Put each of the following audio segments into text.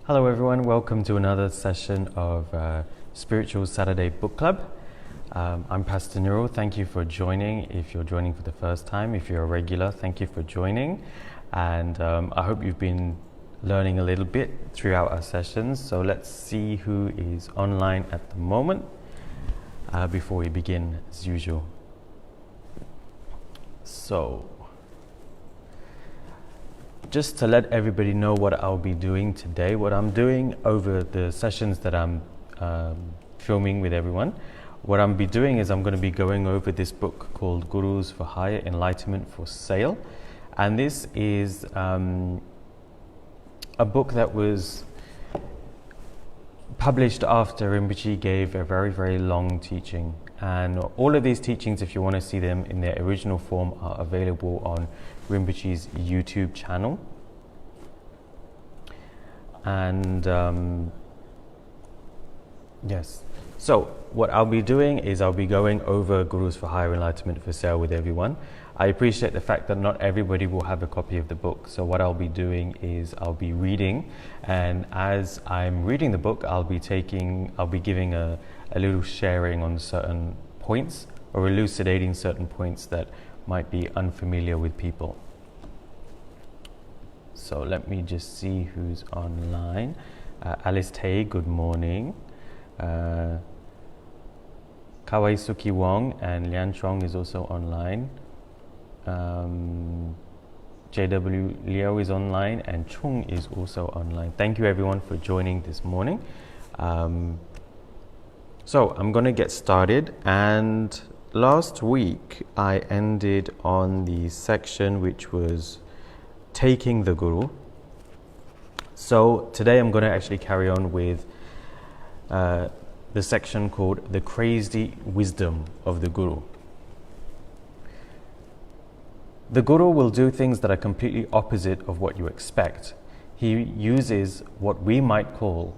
Hello everyone, welcome to another session of Spiritual Saturday Book Club. I'm Pastor Niral. Thank you for joining. If you're joining for the first time, if you're a regular, thank you for joining. And I hope you've been learning a little bit throughout our sessions. So let's see who is online at the moment before we begin as usual. So, just to let everybody know what I'll be doing today, what I'm doing over the sessions that I'm filming with everyone, what I'm be doing is I'm going to be going over this book called Gurus for Hire, Enlightenment for Sale. And this is a book that was published after Rinpoche gave a very, very long teaching. And all of these teachings, if you want to see them in their original form, are available on Rinpoche's YouTube channel. And yes, so what I'll be doing is I'll be going over Gurus for Hire, Enlightenment for Sale with everyone. I appreciate the fact that not everybody will have a copy of the book. So what I'll be doing is I'll be reading, and as I'm reading the book, I'll be giving a little sharing on certain points or elucidating certain points that might be unfamiliar with people. So let me just see who's online. Alice Tay, good morning. Kawai Suki Wong and Lian Chong is also online. JW Liao is online and Chung is also online. Thank you everyone for joining this morning. So I'm going to get started, and last week I ended on the section which was taking the Guru. So today I'm going to actually carry on with the section called The Crazy Wisdom of the Guru. The Guru will do things that are completely opposite of what you expect. He uses what we might call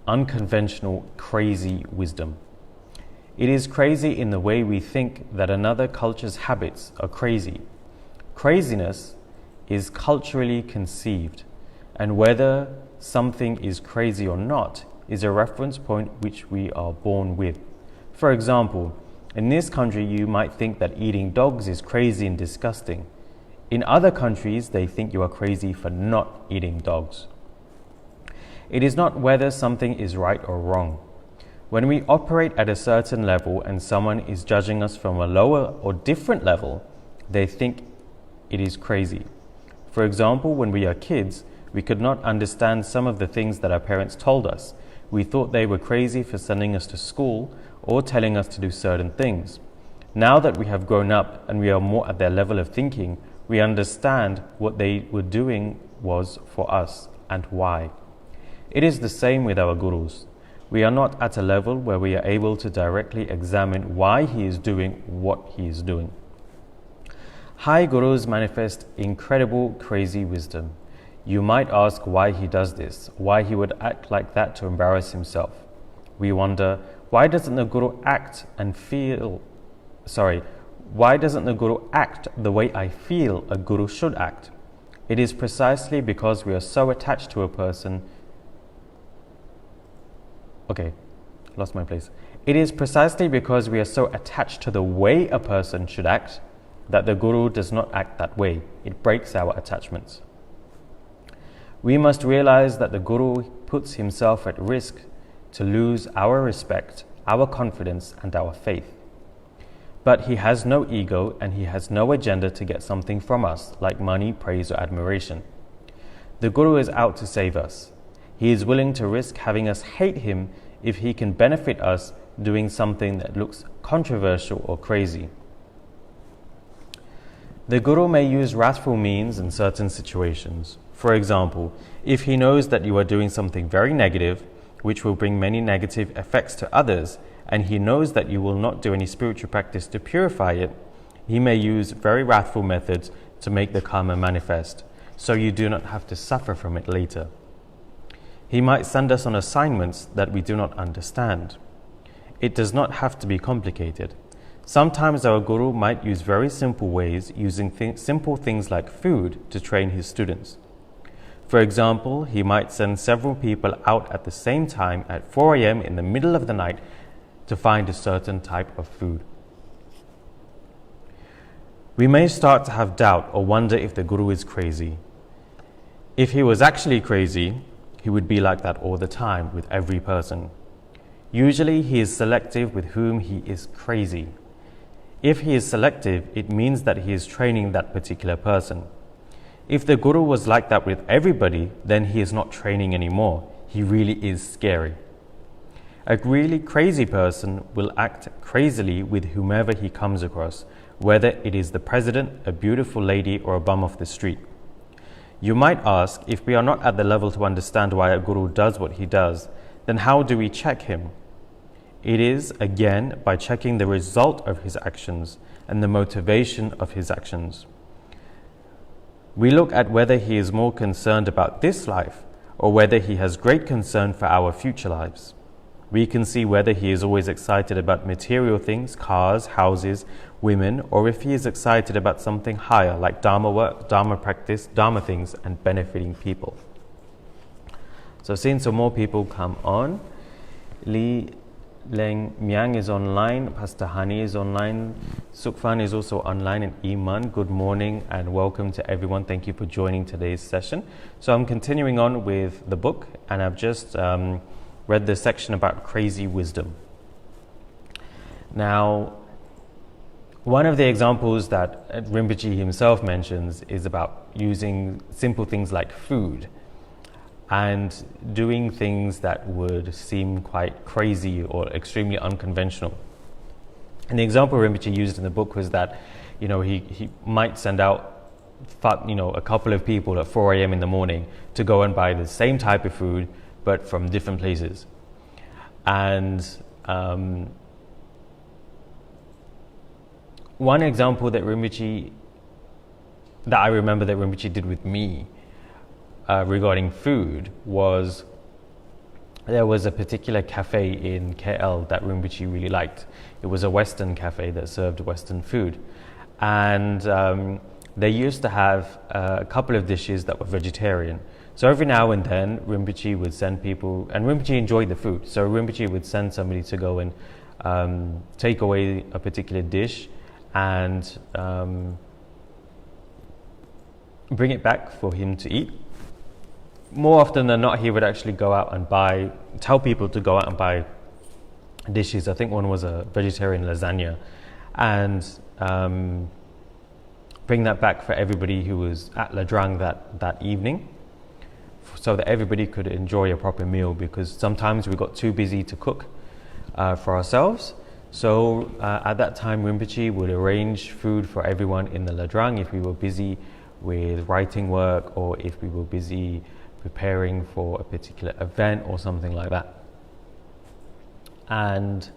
unconventional, crazy wisdom. It is crazy in the way we think that another culture's habits are crazy. Craziness is culturally conceived, and whether something is crazy or not is a reference point which we are born with. For example, in this country you might think that eating dogs is crazy and disgusting. In other countries they think you are crazy for not eating dogs. It is not whether something is right or wrong. When we operate at a certain level and someone is judging us from a lower or different level, they think it is crazy. For example, when we are kids, we could not understand some of the things that our parents told us. We thought they were crazy for sending us to school or telling us to do certain things. Now that we have grown up and we are more at their level of thinking, we understand what they were doing was for us and why. It is the same with our gurus. We are not at a level where we are able to directly examine why he is doing what he is doing. High gurus manifest incredible crazy wisdom. You might ask why he does this, why he would act like that to embarrass himself. We wonder, why doesn't the guru act the way I feel a guru should act? It is precisely because we are so attached to a person. It is precisely because we are so attached to the way a person should act that the Guru does not act that way. It breaks our attachments. We must realize that the Guru puts himself at risk to lose our respect, our confidence, and our faith. But he has no ego and he has no agenda to get something from us, like money, praise, or admiration. The Guru is out to save us. He is willing to risk having us hate him if he can benefit us doing something that looks controversial or crazy. The Guru may use wrathful means in certain situations. For example, if he knows that you are doing something very negative, which will bring many negative effects to others, and he knows that you will not do any spiritual practice to purify it, he may use very wrathful methods to make the karma manifest, so you do not have to suffer from it later. He might send us on assignments that we do not understand. It does not have to be complicated. Sometimes our Guru might use very simple ways, using simple things like food to train his students. For example, he might send several people out at the same time at 4 a.m. in the middle of the night to find a certain type of food. We may start to have doubt or wonder if the Guru is crazy. If he was actually crazy, he would be like that all the time with every person. Usually he is selective with whom he is crazy. If he is selective, it means that he is training that particular person. If the Guru was like that with everybody, then he is not training anymore. He really is scary. A really crazy person will act crazily with whomever he comes across, whether it is the president, a beautiful lady, or a bum off the street. You might ask, if we are not at the level to understand why a Guru does what he does, then how do we check him? It is, again, by checking the result of his actions and the motivation of his actions. We look at whether he is more concerned about this life or whether he has great concern for our future lives. We can see whether he is always excited about material things, cars, houses, women, or if he is excited about something higher like Dharma work, Dharma practice, Dharma things, and benefiting people. So seeing some more people come on. Li Leng Myang is online, Pastor Hani is online, Sukfan is also online, and Iman. Good morning and welcome to everyone. Thank you for joining today's session. So I'm continuing on with the book, and I've just read the section about crazy wisdom. Now, one of the examples that Rinpoche himself mentions is about using simple things like food and doing things that would seem quite crazy or extremely unconventional. And the example Rinpoche used in the book was that, he might send out, a couple of people at 4 a.m. in the morning to go and buy the same type of food, but from different places. And one example that I remember that Rinpoche did with me regarding food was there was a particular cafe in KL that Rinpoche really liked. It was a Western cafe that served Western food. And they used to have a couple of dishes that were vegetarian. So every now and then, Rinpoche would send people, and Rinpoche enjoyed the food, so Rinpoche would send somebody to go and take away a particular dish and bring it back for him to eat. More often than not, he would actually go out and tell people to go out and buy dishes. I think one was a vegetarian lasagna, and bring that back for everybody who was at La Drang that evening, so that everybody could enjoy a proper meal, because sometimes we got too busy to cook for ourselves. So at that time, Rinpoche would arrange food for everyone in the La Drang if we were busy with writing work or if we were busy preparing for a particular event or something like that. And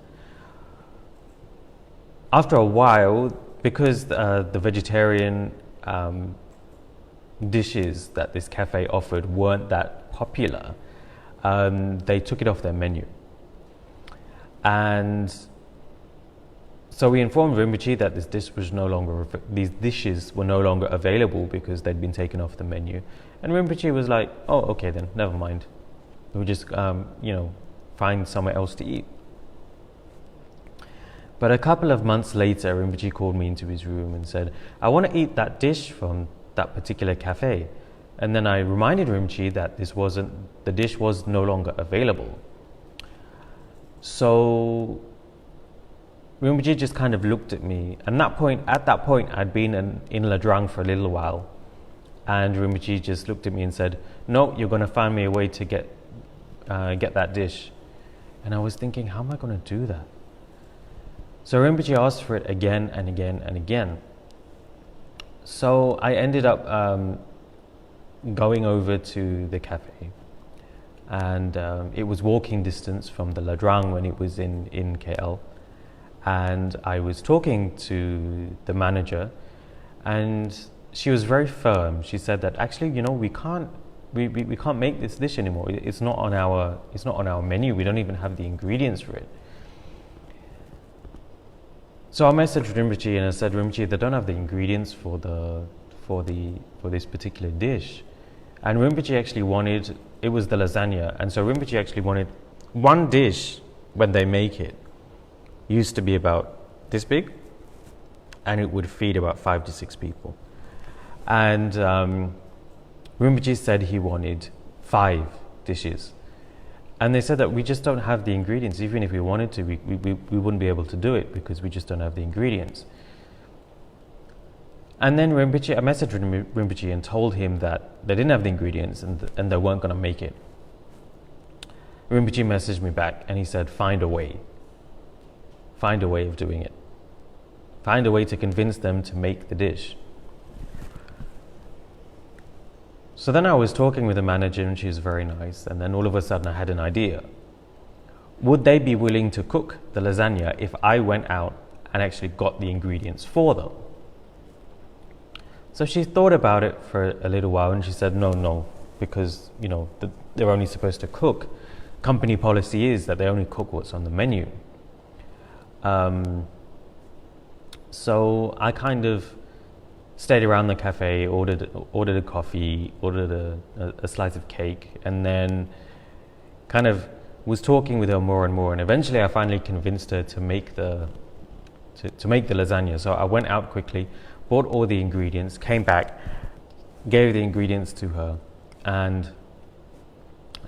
after a while, because the vegetarian dishes that this cafe offered weren't that popular, they took it off their menu. And so we informed Rinpoche that these dishes were no longer available because they'd been taken off the menu. And Rinpoche was like, oh, okay then, never mind. We'll just, find somewhere else to eat. But a couple of months later, Rinpoche called me into his room and said, I want to eat that dish from that particular cafe. And then I reminded Rinpoche that the dish was no longer available. So Rinpoche just kind of looked at me. And at that point, I'd been in La Drang for a little while. And Rinpoche just looked at me and said, no, you're going to find me a way to get that dish. And I was thinking, how am I going to do that? So Rinpoche asked for it again and again and again. So I ended up going over to the cafe. And it was walking distance from the La Drang when it was in KL. And I was talking to the manager, and she was very firm. She said that actually, we can't make this dish anymore. It's not on our menu. We don't even have the ingredients for it. So I messaged Rinpoche and I said, Rinpoche, they don't have the ingredients for this particular dish. And Rinpoche actually wanted, it was the lasagna, and so Rinpoche actually wanted one dish when they make it, used to be about this big, and it would feed about 5 to 6 people. And Rinpoche said he wanted 5 dishes. And they said that we just don't have the ingredients. Even if we wanted to, we wouldn't be able to do it because we just don't have the ingredients. And then Rinpoche, I messaged Rinpoche and told him that they didn't have the ingredients and they weren't going to make it. Rinpoche messaged me back and he said, find a way. Find a way of doing it. Find a way to convince them to make the dish. So then I was talking with the manager and she was very nice, and then all of a sudden I had an idea. Would they be willing to cook the lasagna if I went out and actually got the ingredients for them? So she thought about it for a little while and she said, no, because they're only supposed to cook. Company policy is that they only cook what's on the menu. So I kind of stayed around the cafe, ordered a coffee, ordered a slice of cake, and then kind of was talking with her more and more. And eventually, I finally convinced her to make the lasagna. So I went out quickly, bought all the ingredients, came back, gave the ingredients to her, and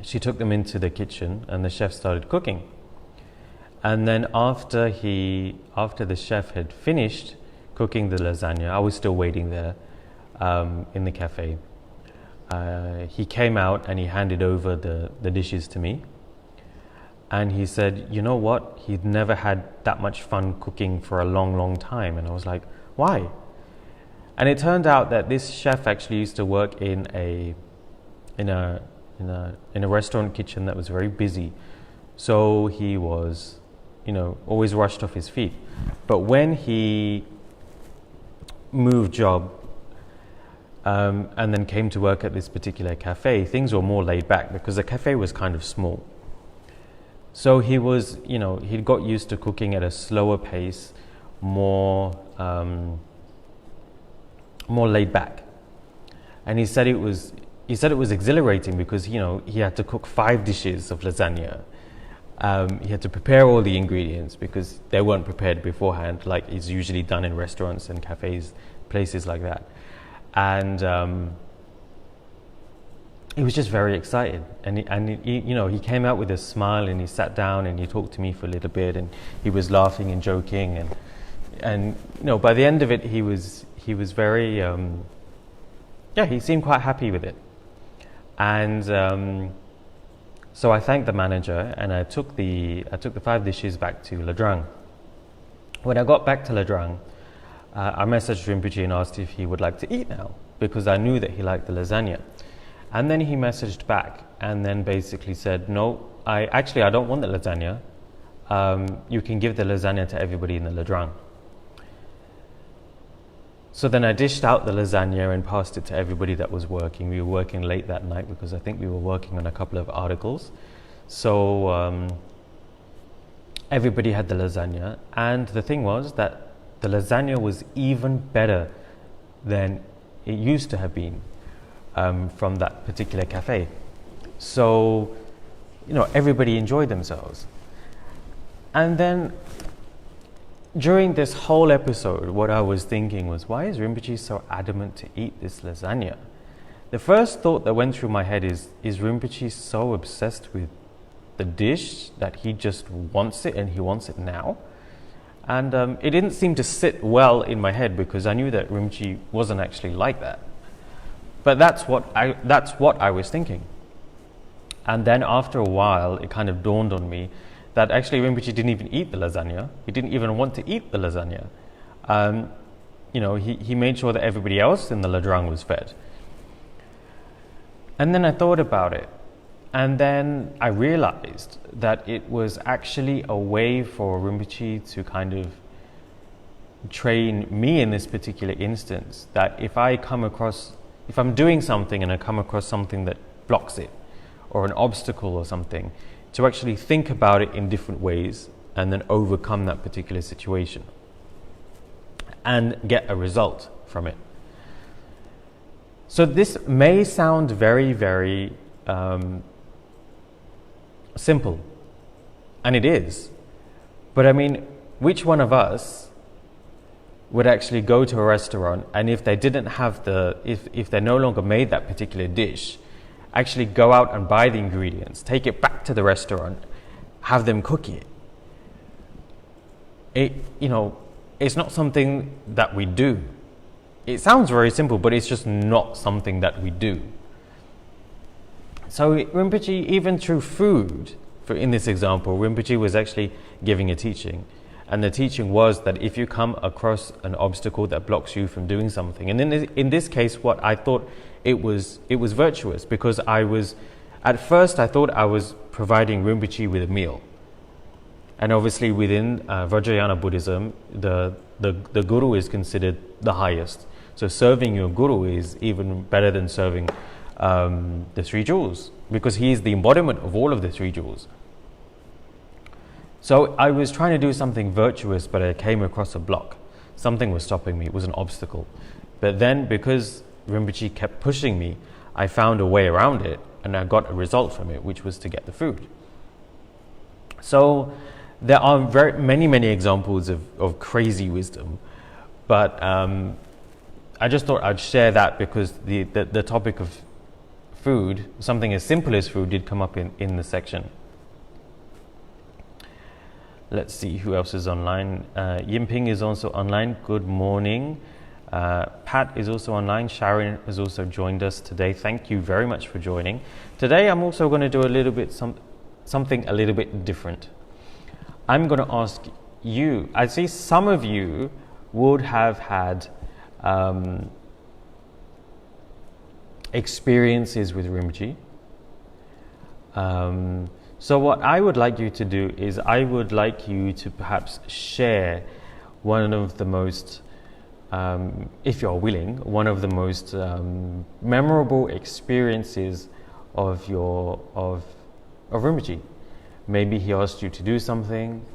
she took them into the kitchen, and the chef started cooking. And then after the chef had finished cooking the lasagna, I was still waiting there in the cafe. He came out and he handed over the dishes to me. And he said, you know what? He'd never had that much fun cooking for a long, long time. And I was like, why? And it turned out that this chef actually used to work in a restaurant kitchen that was very busy. So he was, always rushed off his feet. But when he moved job and then came to work at this particular cafe, things were more laid back because the cafe was kind of small. So he was, he'd got used to cooking at a slower pace, more laid back. And he said it was exhilarating because he had to cook 5 dishes of lasagna. He had to prepare all the ingredients because they weren't prepared beforehand, like is usually done in restaurants and cafes, places like that. And he was just very excited. And he came out with a smile and he sat down and he talked to me for a little bit and he was laughing and joking and by the end of it he was very he seemed quite happy with it. And so I thanked the manager and I took the 5 dishes back to Ladrang. When I got back to Ladrang, I messaged Rinpoche and asked if he would like to eat now because I knew that he liked the lasagna. And then he messaged back and then basically said, no, I don't want the lasagna. You can give the lasagna to everybody in the Ladrang. So then I dished out the lasagna and passed it to everybody that was working. We were working late that night because I think we were working on a couple of articles. So everybody had the lasagna. And the thing was that the lasagna was even better than it used to have been from that particular cafe. So, everybody enjoyed themselves. And then during this whole episode, what I was thinking was, why is Rinpoche so adamant to eat this lasagna? The first thought that went through my head is Rinpoche so obsessed with the dish that he just wants it and he wants it now? And it didn't seem to sit well in my head because I knew that Rinpoche wasn't actually like that. But that's what I was thinking. And then after a while, it kind of dawned on me that actually Rinpoche didn't even eat the lasagna. He didn't even want to eat the lasagna. He made sure that everybody else in the Ladrang was fed. And then I thought about it. And then I realized that it was actually a way for Rinpoche to kind of train me in this particular instance, that if I'm doing something and I come across something that blocks it, or an obstacle or something, to actually think about it in different ways and then overcome that particular situation and get a result from it. So this may sound very, very simple, and it is. But I mean, which one of us would actually go to a restaurant, and if they didn't have if they no longer made that particular dish, actually go out and buy the ingredients, take it back to the restaurant, have them cook it? It's not something that we do. It sounds very simple, but it's just not something that we do. So Rinpoche, even through food, in this example, Rinpoche was actually giving a teaching. And the teaching was that if you come across an obstacle that blocks you from doing something, and in this case, what I thought it was virtuous, because at first I thought I was providing Rinpoche with a meal. And obviously within Vajrayana Buddhism, the guru is considered the highest. So serving your guru is even better than serving the three jewels, because he is the embodiment of all of the three jewels. So I was trying to do something virtuous, but I came across a block. Something was stopping me. It was an obstacle. But then, because Rinpoche kept pushing me, I found a way around it, and I got a result from it, which was to get the food. So there are many examples of crazy wisdom, but I just thought I'd share that because the topic of food, something as simple as food, did come up in the section. Let's see who else is online. Yimping is also online. Good morning. Pat is also online. Sharon has also joined us today. Thank you very much for joining. Today I'm also going to do a little bit something a little bit different. I'm going to ask you, I see some of you would have had experiences with Rinpoche. So what I would like you to do is I would like you to perhaps share one of the most, if you're willing, one of the most memorable experiences of Rinpoche. Maybe he asked you to do something,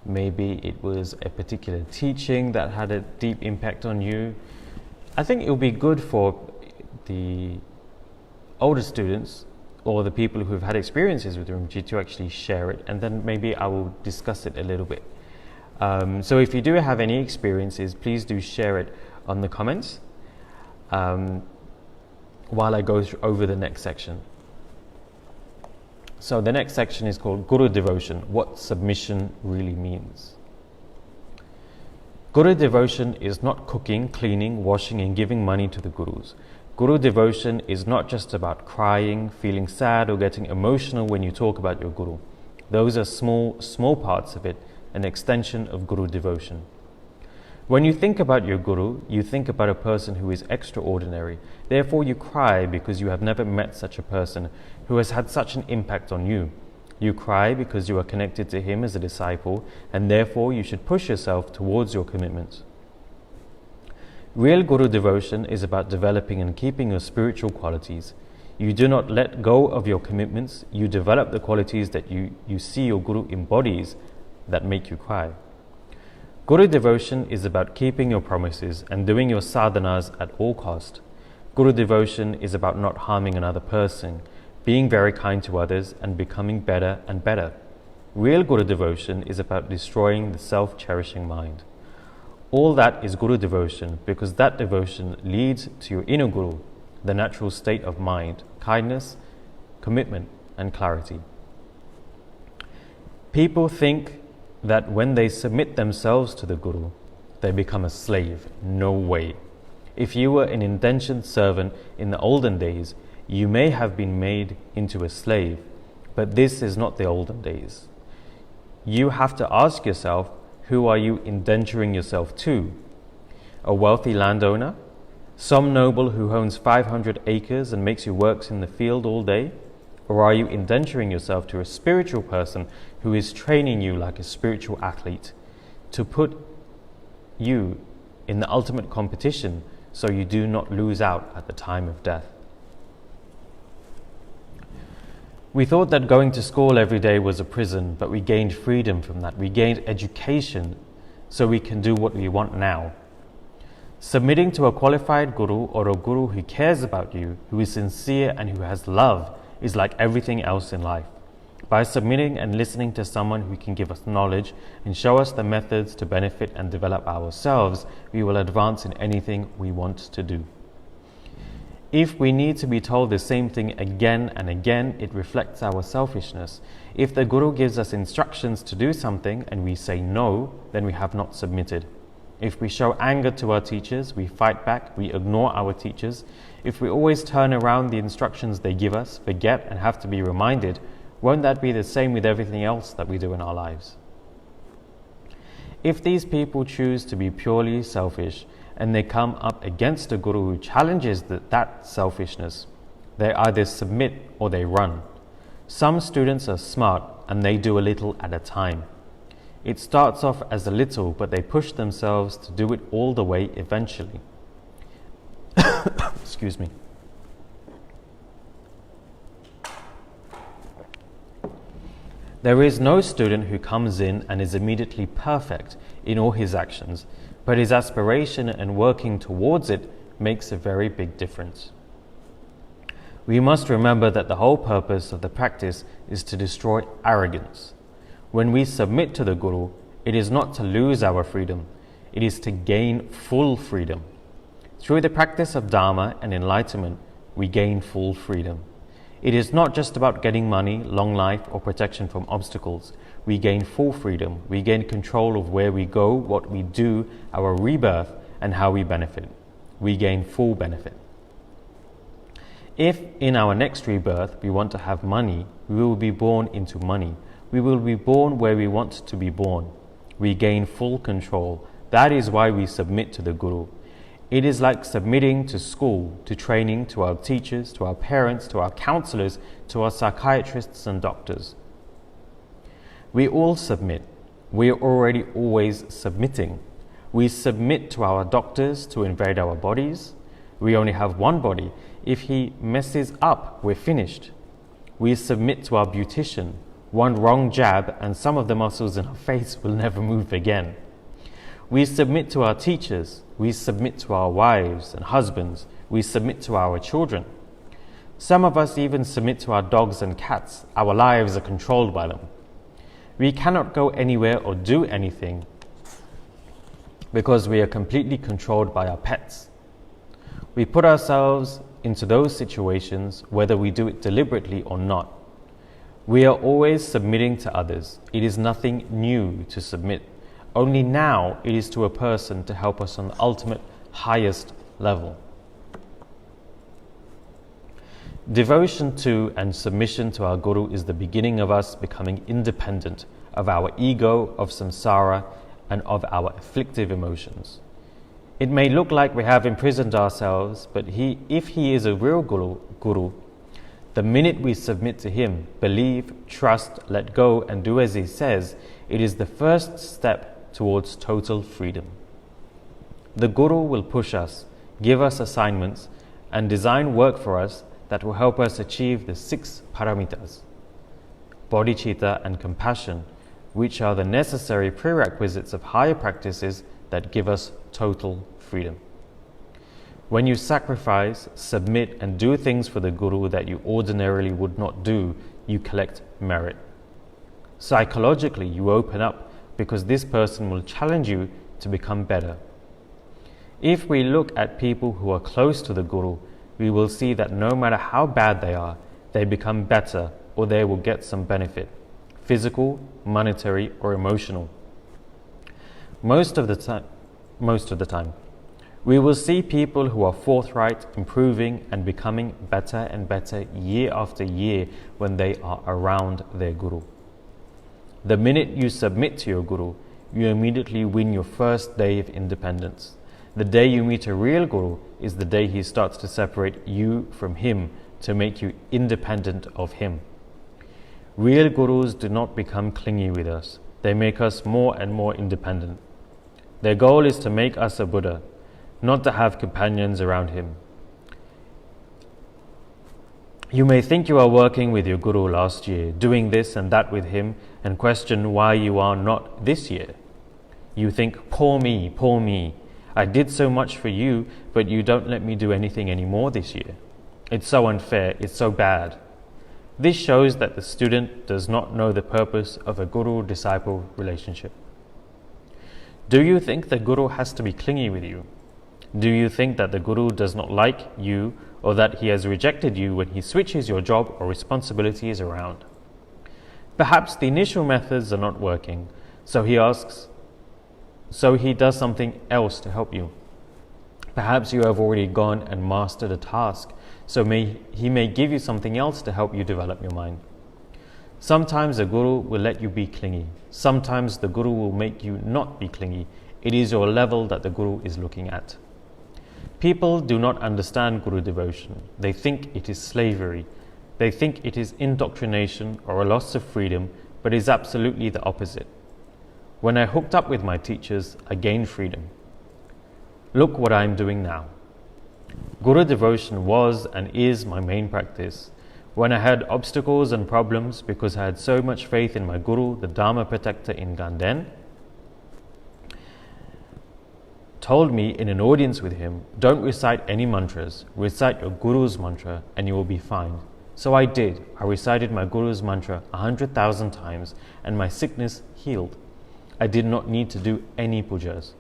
maybe it was a particular teaching that had a deep impact on you. I think it would be good for the older students or the people who've had experiences with Rinpoche to actually share it, and then maybe I will discuss it a little bit. So if you do have any experiences, please do share it on the comments while I go over the next section. So the next section is called Guru Devotion, what submission really means. Guru devotion is not cooking, cleaning, washing and giving money to the gurus. Guru devotion is not just about crying, feeling sad or getting emotional when you talk about your guru. Those are small parts of it, an extension of guru devotion. When you think about your guru, you think about a person who is extraordinary. Therefore you cry because you have never met such a person who has had such an impact on you. You cry because you are connected to him as a disciple, and therefore you should push yourself towards your commitments. Real Guru devotion is about developing and keeping your spiritual qualities. You do not let go of your commitments, you develop the qualities that you see your Guru embodies that make you cry. Guru devotion is about keeping your promises and doing your sadhanas at all cost. Guru devotion is about not harming another person, being very kind to others and becoming better and better. Real Guru devotion is about destroying the self-cherishing mind. All that is Guru devotion because that devotion leads to your inner Guru, the natural state of mind, kindness, commitment and clarity. People think that when they submit themselves to the Guru, they become a slave. No way. If you were an indentured servant in the olden days, you may have been made into a slave, but this is not the olden days. You have to ask yourself, who are you indenturing yourself to? A wealthy landowner? Some noble who owns 500 acres and makes you work in the field all day? Or are you indenturing yourself to a spiritual person who is training you like a spiritual athlete to put you in the ultimate competition so you do not lose out at the time of death? We thought that going to school every day was a prison, but we gained freedom from that. We gained education so we can do what we want now. Submitting to a qualified guru or a guru who cares about you, who is sincere and who has love, is like everything else in life. By submitting and listening to someone who can give us knowledge and show us the methods to benefit and develop ourselves, we will advance in anything we want to do. If we need to be told the same thing again and again, it reflects our selfishness. If the guru gives us instructions to do something and we say no, then we have not submitted. If we show anger to our teachers, we fight back, we ignore our teachers. If we always turn around the instructions they give us, forget and have to be reminded, won't that be the same with everything else that we do in our lives? If these people choose to be purely selfish and they come up against a guru who challenges that selfishness, they either submit or they run. Some students are smart and they do a little at a time. It starts off as a little, but they push themselves to do it all the way eventually. Excuse me. There is no student who comes in and is immediately perfect in all his actions, but his aspiration and working towards it makes a very big difference. We must remember that the whole purpose of the practice is to destroy arrogance. When we submit to the Guru, it is not to lose our freedom, it is to gain full freedom. Through the practice of Dharma and enlightenment, we gain full freedom. It is not just about getting money, long life, or protection from obstacles. We gain full freedom. We gain control of where we go, what we do, our rebirth, and how we benefit. We gain full benefit. If in our next rebirth we want to have money, we will be born into money. We will be born where we want to be born. We gain full control. That is why we submit to the Guru. It is like submitting to school, to training, to our teachers, to our parents, to our counselors, to our psychiatrists and doctors. We all submit. We are already always submitting. We submit to our doctors to invade our bodies. We only have one body. If he messes up, we're finished. We submit to our beautician. One wrong jab and some of the muscles in our face will never move again. We submit to our teachers. We submit to our wives and husbands. We submit to our children. Some of us even submit to our dogs and cats. Our lives are controlled by them. We cannot go anywhere or do anything because we are completely controlled by our pets. We put ourselves into those situations whether we do it deliberately or not. We are always submitting to others. It is nothing new to submit. Only now it is to a person to help us on the ultimate, highest level. Devotion to and submission to our Guru is the beginning of us becoming independent of our ego, of samsara, and of our afflictive emotions. It may look like we have imprisoned ourselves, but if he is a real Guru, the minute we submit to him, believe, trust, let go, and do as he says, it is the first step towards total freedom. The Guru will push us, give us assignments, and design work for us that will help us achieve the 6 paramitas, bodhicitta and compassion, which are the necessary prerequisites of higher practices that give us total freedom. When you sacrifice, submit, and do things for the Guru that you ordinarily would not do, you collect merit. Psychologically, you open up because this person will challenge you to become better. If we look at people who are close to the Guru, we will see that no matter how bad they are, they become better or they will get some benefit, physical, monetary, or emotional. Most of the time, we will see people who are forthright, improving and becoming better and better year after year when they are around their Guru. The minute you submit to your Guru, you immediately win your first day of independence. The day you meet a real Guru is the day he starts to separate you from him to make you independent of him. Real Gurus do not become clingy with us. They make us more and more independent. Their goal is to make us a Buddha, not to have companions around him. You may think you are working with your Guru last year, doing this and that with him, and question why you are not this year. You think, poor me, I did so much for you, but you don't let me do anything anymore this year. It's so unfair, it's so bad. This shows that the student does not know the purpose of a guru-disciple relationship. Do you think the guru has to be clingy with you? Do you think that the guru does not like you, or that he has rejected you when he switches your job or responsibilities around? Perhaps the initial methods are not working, so he does something else to help you. Perhaps you have already gone and mastered a task, so he may give you something else to help you develop your mind. Sometimes the guru will let you be clingy. Sometimes the guru will make you not be clingy. It is your level that the guru is looking at. People do not understand guru devotion. They think it is slavery. They think it is indoctrination or a loss of freedom, but it is absolutely the opposite. When I hooked up with my teachers, I gained freedom. Look what I am doing now. Guru devotion was and is my main practice. When I had obstacles and problems because I had so much faith in my guru, the Dharma protector in Ganden, told me in an audience with him, don't recite any mantras, recite your guru's mantra and you will be fine. So I did. I recited my guru's mantra 100,000 times and my sickness healed. I did not need to do any pujas.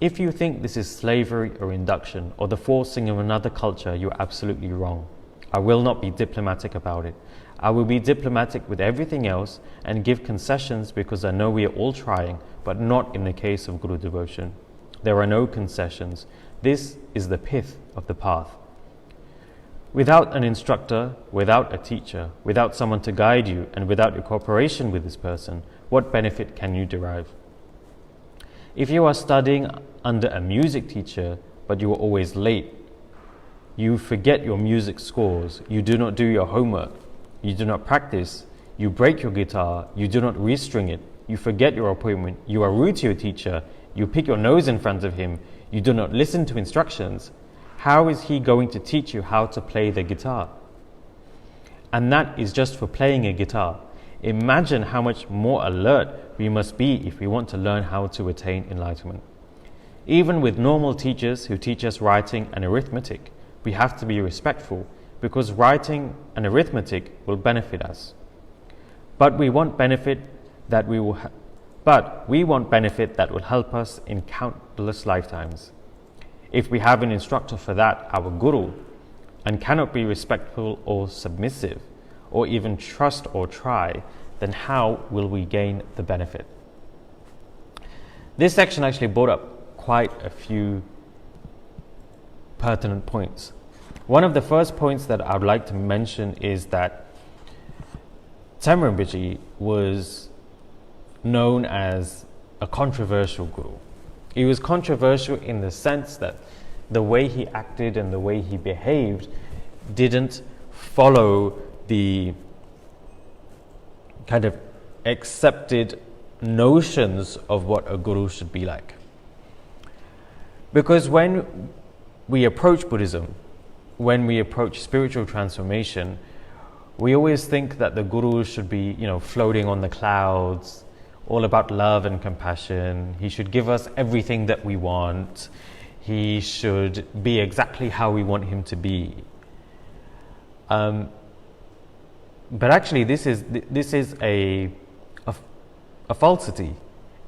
If you think this is slavery or induction or the forcing of another culture, you're absolutely wrong. I will not be diplomatic about it. I will be diplomatic with everything else and give concessions because I know we are all trying, but not in the case of guru devotion. There are no concessions. This is the pith of the path. Without an instructor, without a teacher, without someone to guide you, and without your cooperation with this person, what benefit can you derive? If you are studying under a music teacher, but you are always late, you forget your music scores, you do not do your homework, you do not practice, you break your guitar, you do not restring it, you forget your appointment, you are rude to your teacher, you pick your nose in front of him, you do not listen to instructions, how is he going to teach you how to play the guitar? And that is just for playing a guitar. Imagine how much more alert we must be if we want to learn how to attain enlightenment. Even with normal teachers who teach us writing and arithmetic, we have to be respectful because writing and arithmetic will benefit us. But we want benefit that will help us in countless lifetimes. If we have an instructor for that, our guru, and cannot be respectful or submissive, or even trust or try, then how will we gain the benefit? This section actually brought up quite a few pertinent points. One of the first points that I would like to mention is that Tsem Rinpoche was known as a controversial guru. He was controversial in the sense that the way he acted and the way he behaved didn't follow the kind of accepted notions of what a guru should be like. Because when we approach Buddhism, when we approach spiritual transformation, we always think that the guru should be, floating on the clouds, all about love and compassion. He should give us everything that we want. He should be exactly how we want him to be. But actually, this is a falsity.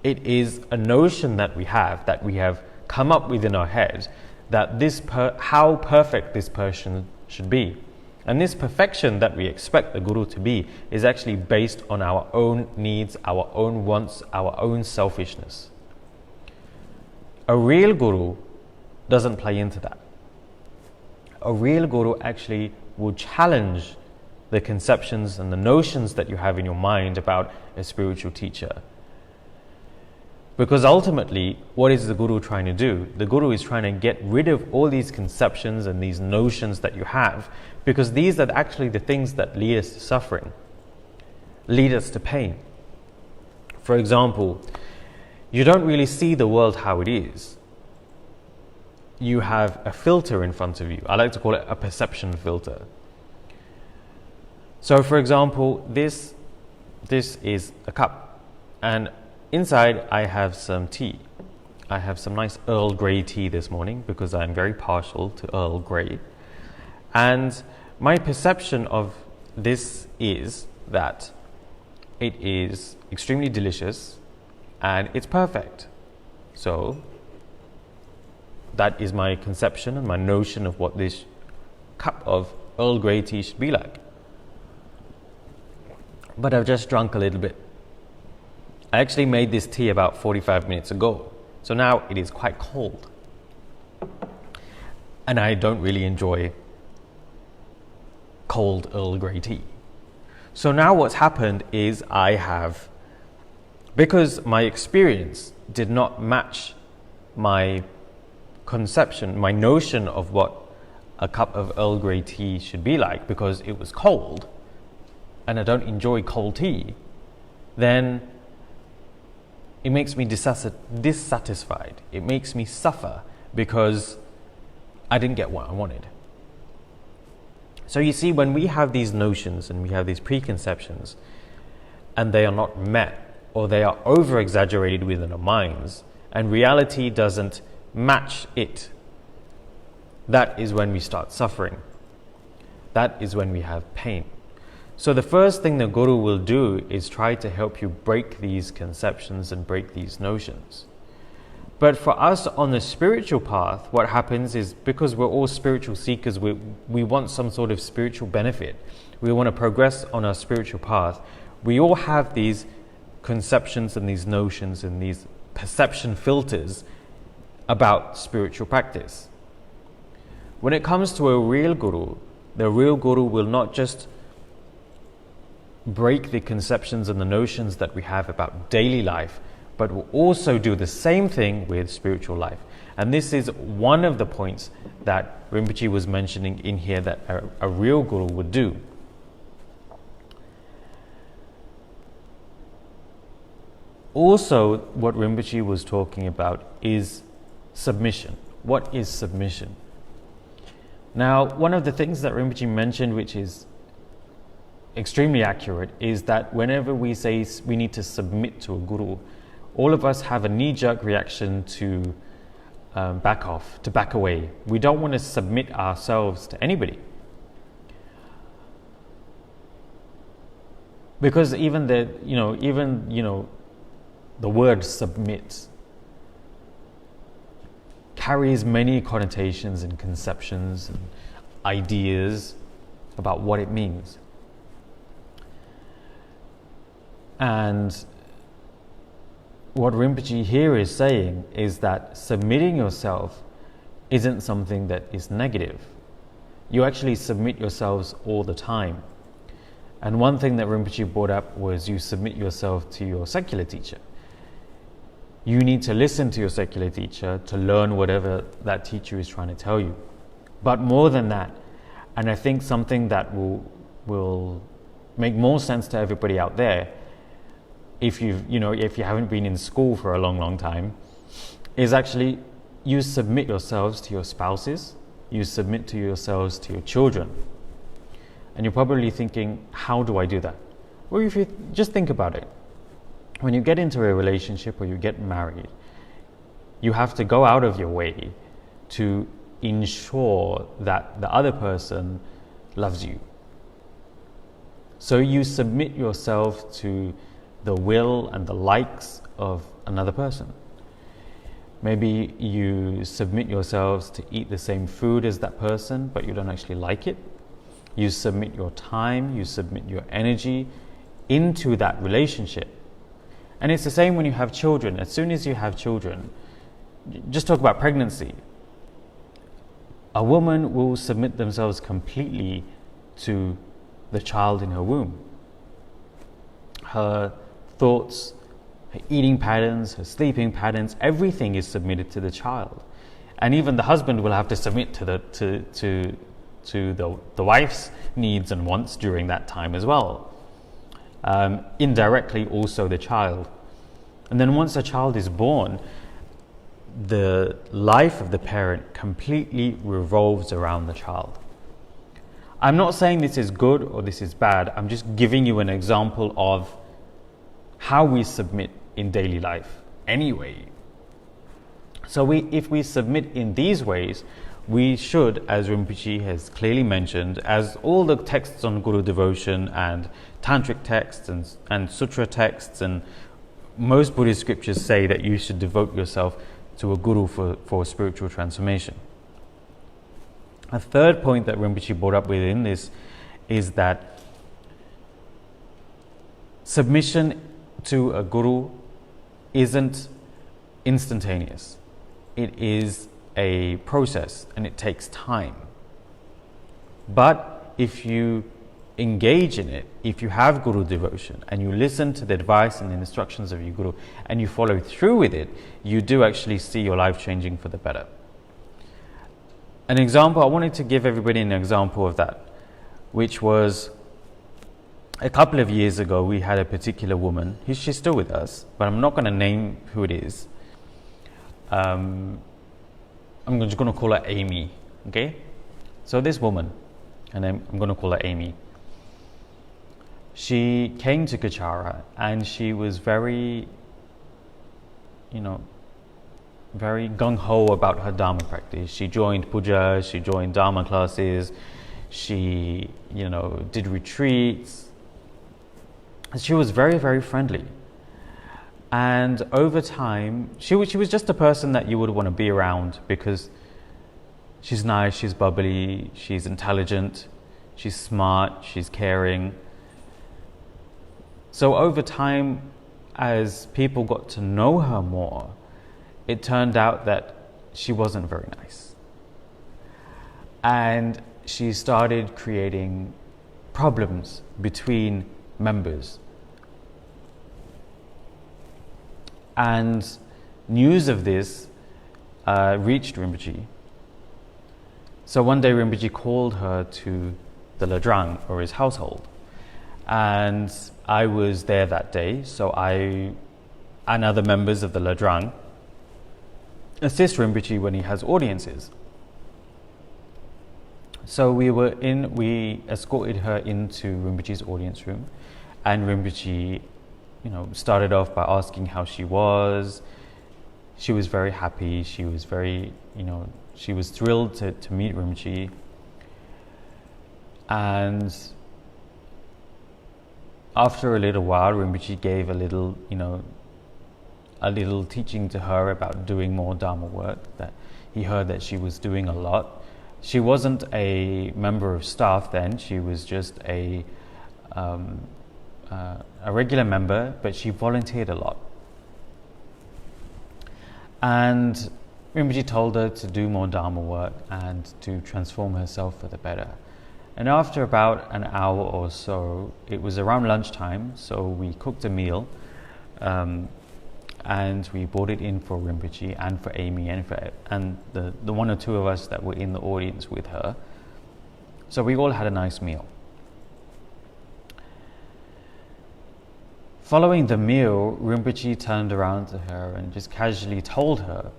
It is a notion that we have come up with in our head that how perfect this person should be. And this perfection that we expect the guru to be is actually based on our own needs, our own wants, our own selfishness. A real guru doesn't play into that. A real guru actually will challenge the conceptions and the notions that you have in your mind about a spiritual teacher. Because ultimately, what is the guru trying to do? The guru is trying to get rid of all these conceptions and these notions that you have, because these are actually the things that lead us to suffering, lead us to pain. For example, you don't really see the world how it is. You have a filter in front of you. I like to call it a perception filter. So for example, this is a cup, and inside I have some tea. I have some nice Earl Grey tea this morning because I'm very partial to Earl Grey. And my perception of this is that it is extremely delicious and it's perfect. So that is my conception and my notion of what this cup of Earl Grey tea should be like. But I've just drunk a little bit. I actually made this tea about 45 minutes ago. So now it is quite cold. And I don't really enjoy cold Earl Grey tea. So now what's happened is because my experience did not match my conception, my notion of what a cup of Earl Grey tea should be like, because it was cold, and I don't enjoy cold tea, then it makes me dissatisfied. It makes me suffer because I didn't get what I wanted. So you see, when we have these notions and we have these preconceptions and they are not met, or they are over-exaggerated within our minds, and reality doesn't match it, that is when we start suffering. That is when we have pain. So the first thing the Guru will do is try to help you break these conceptions and break these notions. But for us on the spiritual path, what happens is, because we're all spiritual seekers, we want some sort of spiritual benefit. We want to progress on our spiritual path. We all have these conceptions and these notions and these perception filters about spiritual practice. When it comes to a real Guru, the real Guru will not just break the conceptions and the notions that we have about daily life, but will also do the same thing with spiritual life. And this is one of the points that Rinpoche was mentioning in here that a real Guru would do. Also, what Rinpoche was talking about is submission. What is submission? Now, one of the things that Rinpoche mentioned, which is extremely accurate, is that whenever we say we need to submit to a Guru, all of us have a knee-jerk reaction to back off, to back away. We don't want to submit ourselves to anybody. Because even the word submit carries many connotations and conceptions and ideas about what it means. And what Rinpoche here is saying is that submitting yourself isn't something that is negative. You actually submit yourselves all the time. And one thing that Rinpoche brought up was you submit yourself to your secular teacher. You need to listen to your secular teacher to learn whatever that teacher is trying to tell you. But more than that, and I think something that will make more sense to everybody out there, if you haven't been in school for a long time, is actually you submit yourselves to your spouses, you submit to yourselves to your children. And you're probably thinking, how do I do that? Well, if you just think about it, when you get into a relationship or you get married, you have to go out of your way to ensure that the other person loves you. So you submit yourself to the will and the likes of another person. Maybe you submit yourselves to eat the same food as that person, but you don't actually like it. You submit your time, you submit your energy into that relationship. And it's the same when you have children. As soon as you have children, just talk about pregnancy. A woman will submit themselves completely to the child in her womb. Her thoughts, her eating patterns, her sleeping patterns, everything is submitted to the child. And even the husband will have to submit to the wife's needs and wants during that time as well. Indirectly also the child. And then once the child is born, the life of the parent completely revolves around the child. I'm not saying this is good or this is bad. I'm just giving you an example of how we submit in daily life anyway. So if we submit in these ways, we should, as Rinpoche has clearly mentioned, as all the texts on Guru devotion and tantric texts and sutra texts and most Buddhist scriptures say that you should devote yourself to a guru for spiritual transformation. A third point that Rinpoche brought up within this is that submission to a guru isn't instantaneous. It is a process and it takes time. But if you engage in it, if you have guru devotion and you listen to the advice and the instructions of your guru and you follow through with it, you do actually see your life changing for the better. An example, I wanted to give everybody an example of that, which was a couple of years ago we had a particular woman, she's still with us, but I'm not going to name who it is. I'm just going to call her Amy, okay? So this woman, and I'm going to call her Amy, she came to Kechara and she was very, very gung-ho about her Dharma practice. She joined puja, she joined Dharma classes, she, did retreats. She was very, very friendly. And over time, she was just a person that you would want to be around because she's nice, she's bubbly, she's intelligent, she's smart, she's caring. So over time, as people got to know her more, it turned out that she wasn't very nice. And she started creating problems between members. And news of this reached Rinpoche. So one day Rinpoche called her to the Ladrang, or his household. And I was there that day, so I and other members of the Ladrang assist Rinpoche when he has audiences. So we escorted her into Rinpoche's audience room, and Rinpoche, started off by asking how she was. She was very happy. She was very, she was thrilled to meet Rinpoche. And after a little while, Rinpoche gave a little teaching to her about doing more Dharma work, that he heard that she was doing a lot. She wasn't a member of staff then, she was just a regular member, but she volunteered a lot. And Rinpoche told her to do more Dharma work and to transform herself for the better. And after about an hour or so, it was around lunchtime, so we cooked a meal and we brought it in for Rinpoche and for Amy and the one or two of us that were in the audience with her. So we all had a nice meal. Following the meal, Rinpoche turned around to her and just casually told her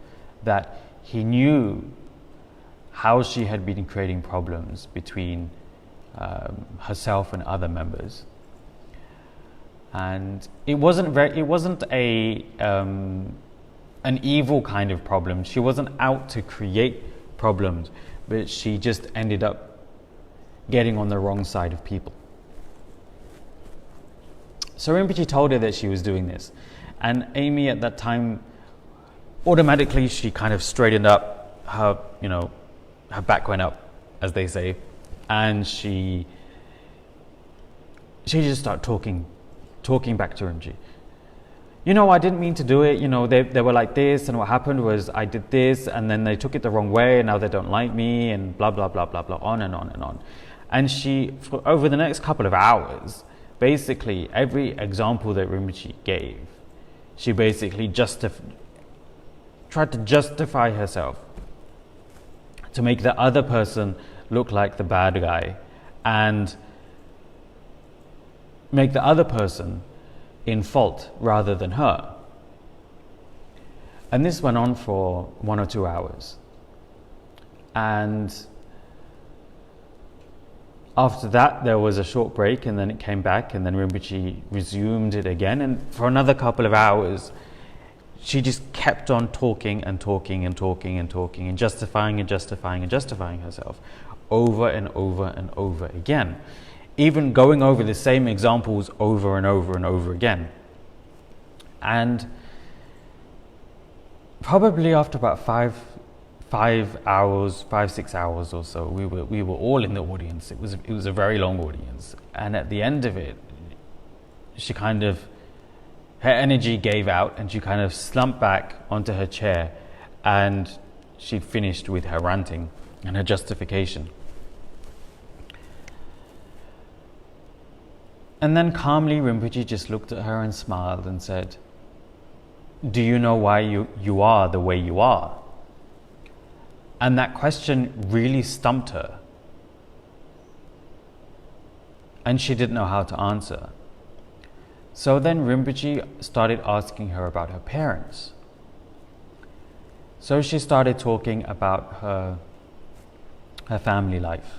that he knew how she had been creating problems between herself and other members, and it wasn't an evil kind of problem. She wasn't out to create problems, but she just ended up getting on the wrong side of people. So Rinpoche told her that she was doing this, and Amy at that time, automatically she kind of straightened up, her back went up, as they say, and she just started talking back to Rinpoche. I didn't mean to do it, they were like this, and what happened was I did this, and then they took it the wrong way, and now they don't like me, and blah, blah, blah, blah, blah, on and on and on. And she, over the next couple of hours, basically every example that Rinpoche gave, she basically tried to justify herself to make the other person look like the bad guy and make the other person in fault rather than her. And this went on for 1 or 2 hours. And after that, there was a short break, and then it came back, and then Rinpoche resumed it again. And for another couple of hours, she just kept on talking and talking and talking and talking and justifying and justifying and justifying herself over and over and over again, even going over the same examples over and over and over again. And probably after about 6 hours or so, we were all in the audience. It was a very long audience, and at the end of it, she kind of, her energy gave out, and she kind of slumped back onto her chair, and she'd finished with her ranting and her justification. And then calmly Rinpoche just looked at her and smiled and said, "Do you know why you are the way you are?" And that question really stumped her. And she didn't know how to answer. So then Rinpoche started asking her about her parents. So she started talking about her family life.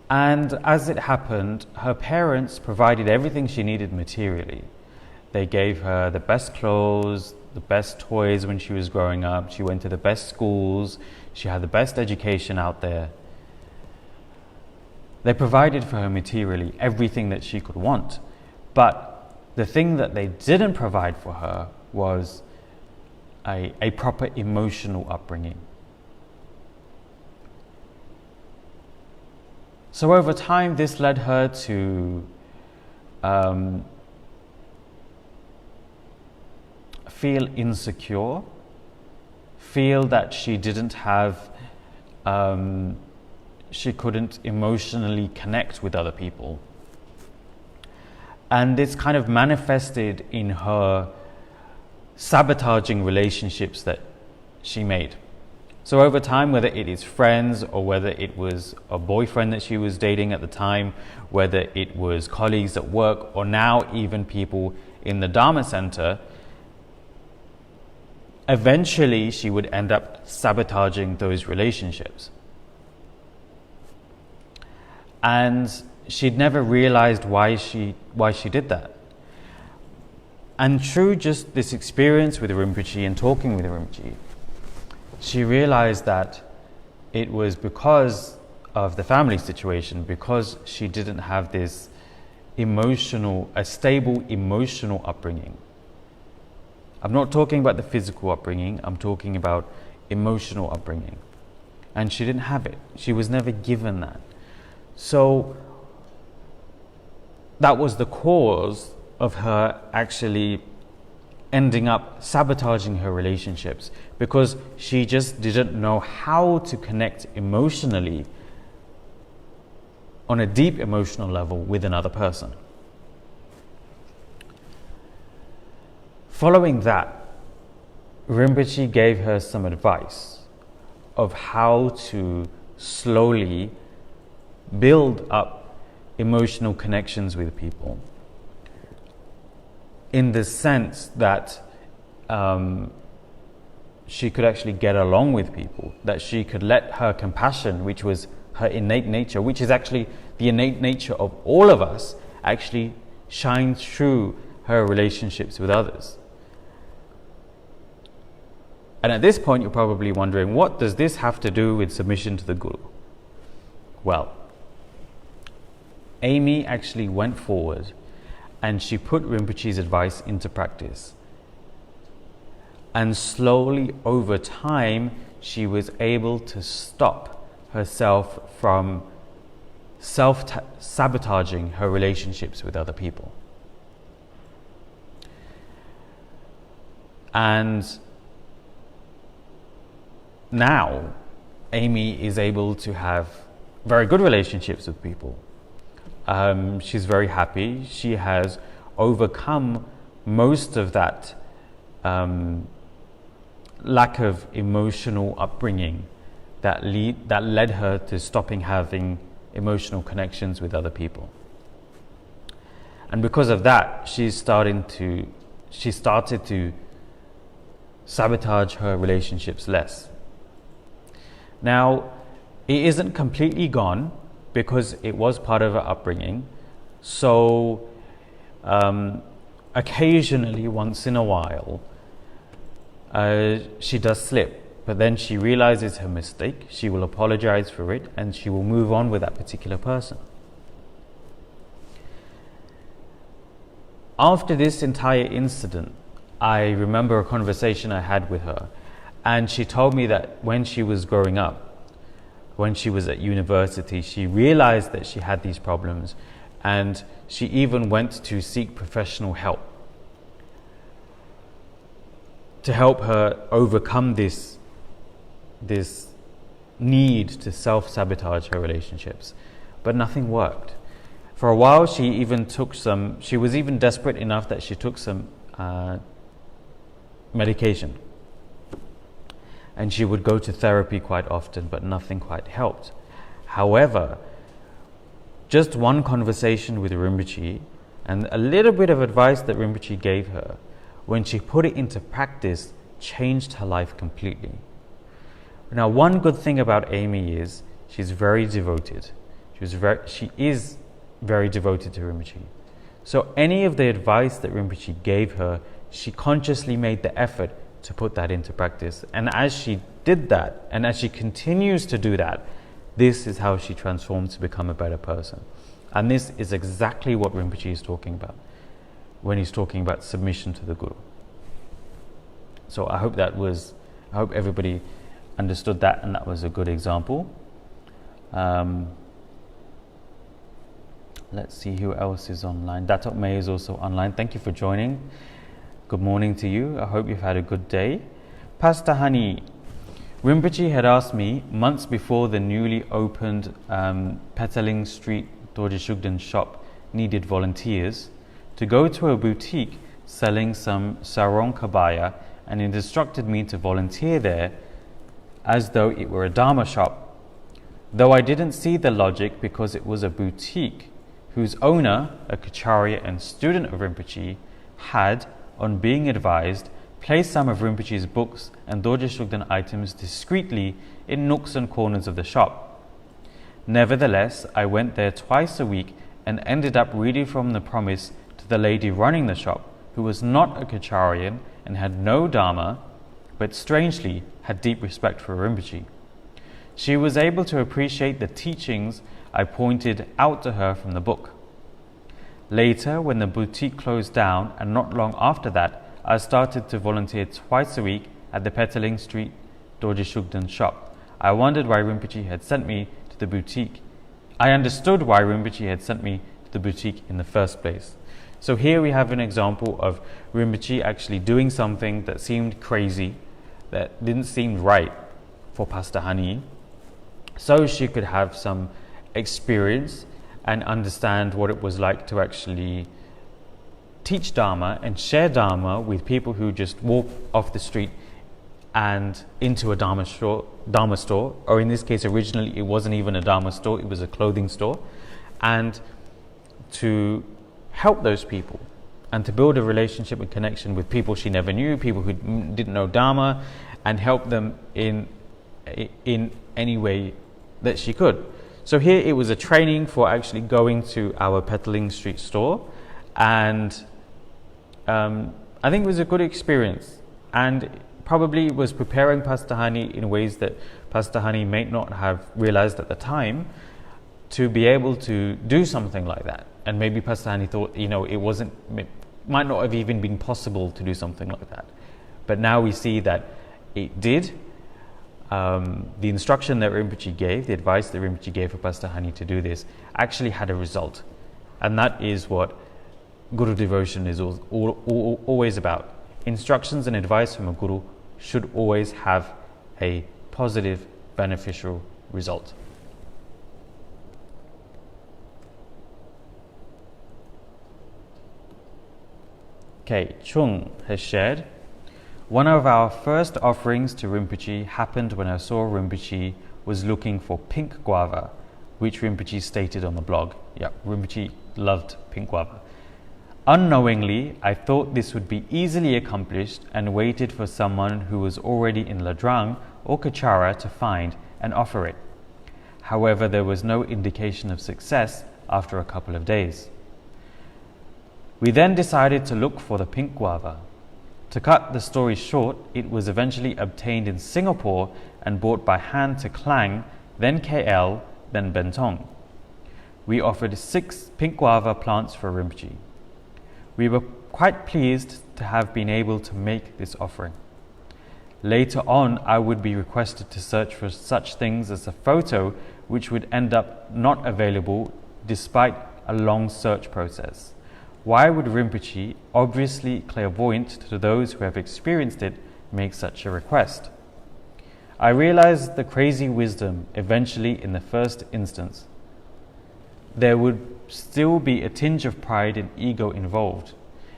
And as it happened, her parents provided everything she needed materially. They gave her the best clothes, the best toys when she was growing up. She went to the best schools. She had the best education out there. They provided for her materially everything that she could want. But the thing that they didn't provide for her was a proper emotional upbringing. So over time, this led her to feel insecure, feel that she didn't have, she couldn't emotionally connect with other people. And this kind of manifested in her sabotaging relationships that she made. So over time, whether it is friends or whether it was a boyfriend that she was dating at the time, whether it was colleagues at work, or now even people in the Dharma center, eventually she would end up sabotaging those relationships. And she'd never realized why she did that. And through just this experience with Rinpoche and talking with Rinpoche, she realized that it was because of the family situation, because she didn't have this a stable emotional upbringing. I'm not talking about the physical upbringing, I'm talking about emotional upbringing. And she didn't have it. She was never given that. So that was the cause of her actually ending up sabotaging her relationships, because she just didn't know how to connect emotionally on a deep emotional level with another person. Following that, Rinpoche gave her some advice of how to slowly build up emotional connections with people, in the sense that she could actually get along with people, that she could let her compassion, which was her innate nature, which is actually the innate nature of all of us, actually shine through her relationships with others. And at this point, you're probably wondering, what does this have to do with submission to the Guru? Well, Amy actually went forward and she put Rinpoche's advice into practice. And slowly, over time, she was able to stop herself from self-sabotaging her relationships with other people. And now, Amy is able to have very good relationships with people. She's very happy. She has overcome most of that lack of emotional upbringing that led her to stopping having emotional connections with other people. And because of that, she started to sabotage her relationships less. Now, it isn't completely gone, because it was part of her upbringing. So occasionally, once in a while, she does slip, but then she realizes her mistake, she will apologize for it, and she will move on with that particular person. After this entire incident, I remember a conversation I had with her, and she told me that when she was growing up, when she was at university, she realized that she had these problems, and she even went to seek professional help to help her overcome this need to self-sabotage her relationships. But nothing worked. For a while, she was even desperate enough that she took some medication. And she would go to therapy quite often, but nothing quite helped. However, just one conversation with Rinpoche and a little bit of advice that Rinpoche gave her, when she put it into practice, changed her life completely. Now, one good thing about Amy is she's very devoted. She is very devoted to Rinpoche. So any of the advice that Rinpoche gave her, she consciously made the effort to put that into practice. And as she did that, and as she continues to do that, this is how she transformed to become a better person. And this is exactly what Rinpoche is talking about when he's talking about submission to the Guru. So I hope everybody understood that, and that was a good example. Let's see who else is online. Datuk May is also online. Thank you for joining. Good morning to you. I hope you've had a good day. Pastor Hani, Rinpoche had asked me months before the newly opened Petaling Street Dorje Shugden shop needed volunteers to go to a boutique selling some sarong kabaya, and it instructed me to volunteer there as though it were a Dharma shop. Though I didn't see the logic, because it was a boutique whose owner, a Kechara and student of Rinpoche, had, on being advised, placed some of Rinpoche's books and Dorje Shugden items discreetly in nooks and corners of the shop. Nevertheless, I went there twice a week and ended up reading from the promise to the lady running the shop, who was not a Kecharian and had no Dharma, but strangely had deep respect for Rinpoche. She was able to appreciate the teachings I pointed out to her from the book. Later, when the boutique closed down, and not long after that, I started to volunteer twice a week at the Petaling Street Dorje Shugden shop. I wondered why Rinpoche had sent me to the boutique. I understood why Rinpoche had sent me to the boutique in the first place. So here we have an example of Rinpoche actually doing something that seemed crazy, that didn't seem right for Pastor Hani, so she could have some experience and understand what it was like to actually teach Dharma and share Dharma with people who just walk off the street and into a Dharma store, or in this case originally it wasn't even a Dharma store, it was a clothing store, and to help those people and to build a relationship and connection with people she never knew, people who didn't know Dharma, and help them in any way that she could. So here it was a training for actually going to our Petaling Street store, and I think it was a good experience, and probably was preparing Pastor Hani in ways that Pastor Hani may not have realized at the time to be able to do something like that. And maybe Pastor Hani thought, it might not have even been possible to do something like that. But now we see that it did. The instruction that Rinpoche gave, the advice that Rinpoche gave for Pastor Hani to do this, actually had a result. And that is what Guru devotion is always about. Instructions and advice from a Guru should always have a positive, beneficial result. Okay, Chung has shared, one of our first offerings to Rinpoche happened when I saw Rinpoche was looking for pink guava, which Rinpoche stated on the blog. Yeah, Rinpoche loved pink guava. Unknowingly, I thought this would be easily accomplished and waited for someone who was already in Ladrang or Kechara to find and offer it. However, there was no indication of success after a couple of days. We then decided to look for the pink guava. To cut the story short, it was eventually obtained in Singapore and brought by hand to Klang, then KL, then Bentong. We offered 6 pink guava plants for Rinpoche. We were quite pleased to have been able to make this offering. Later on, I would be requested to search for such things as a photo, which would end up not available despite a long search process. Why would Rinpoche, obviously clairvoyant to those who have experienced it, make such a request? I realized the crazy wisdom eventually in the first instance. There would still be a tinge of pride and ego involved.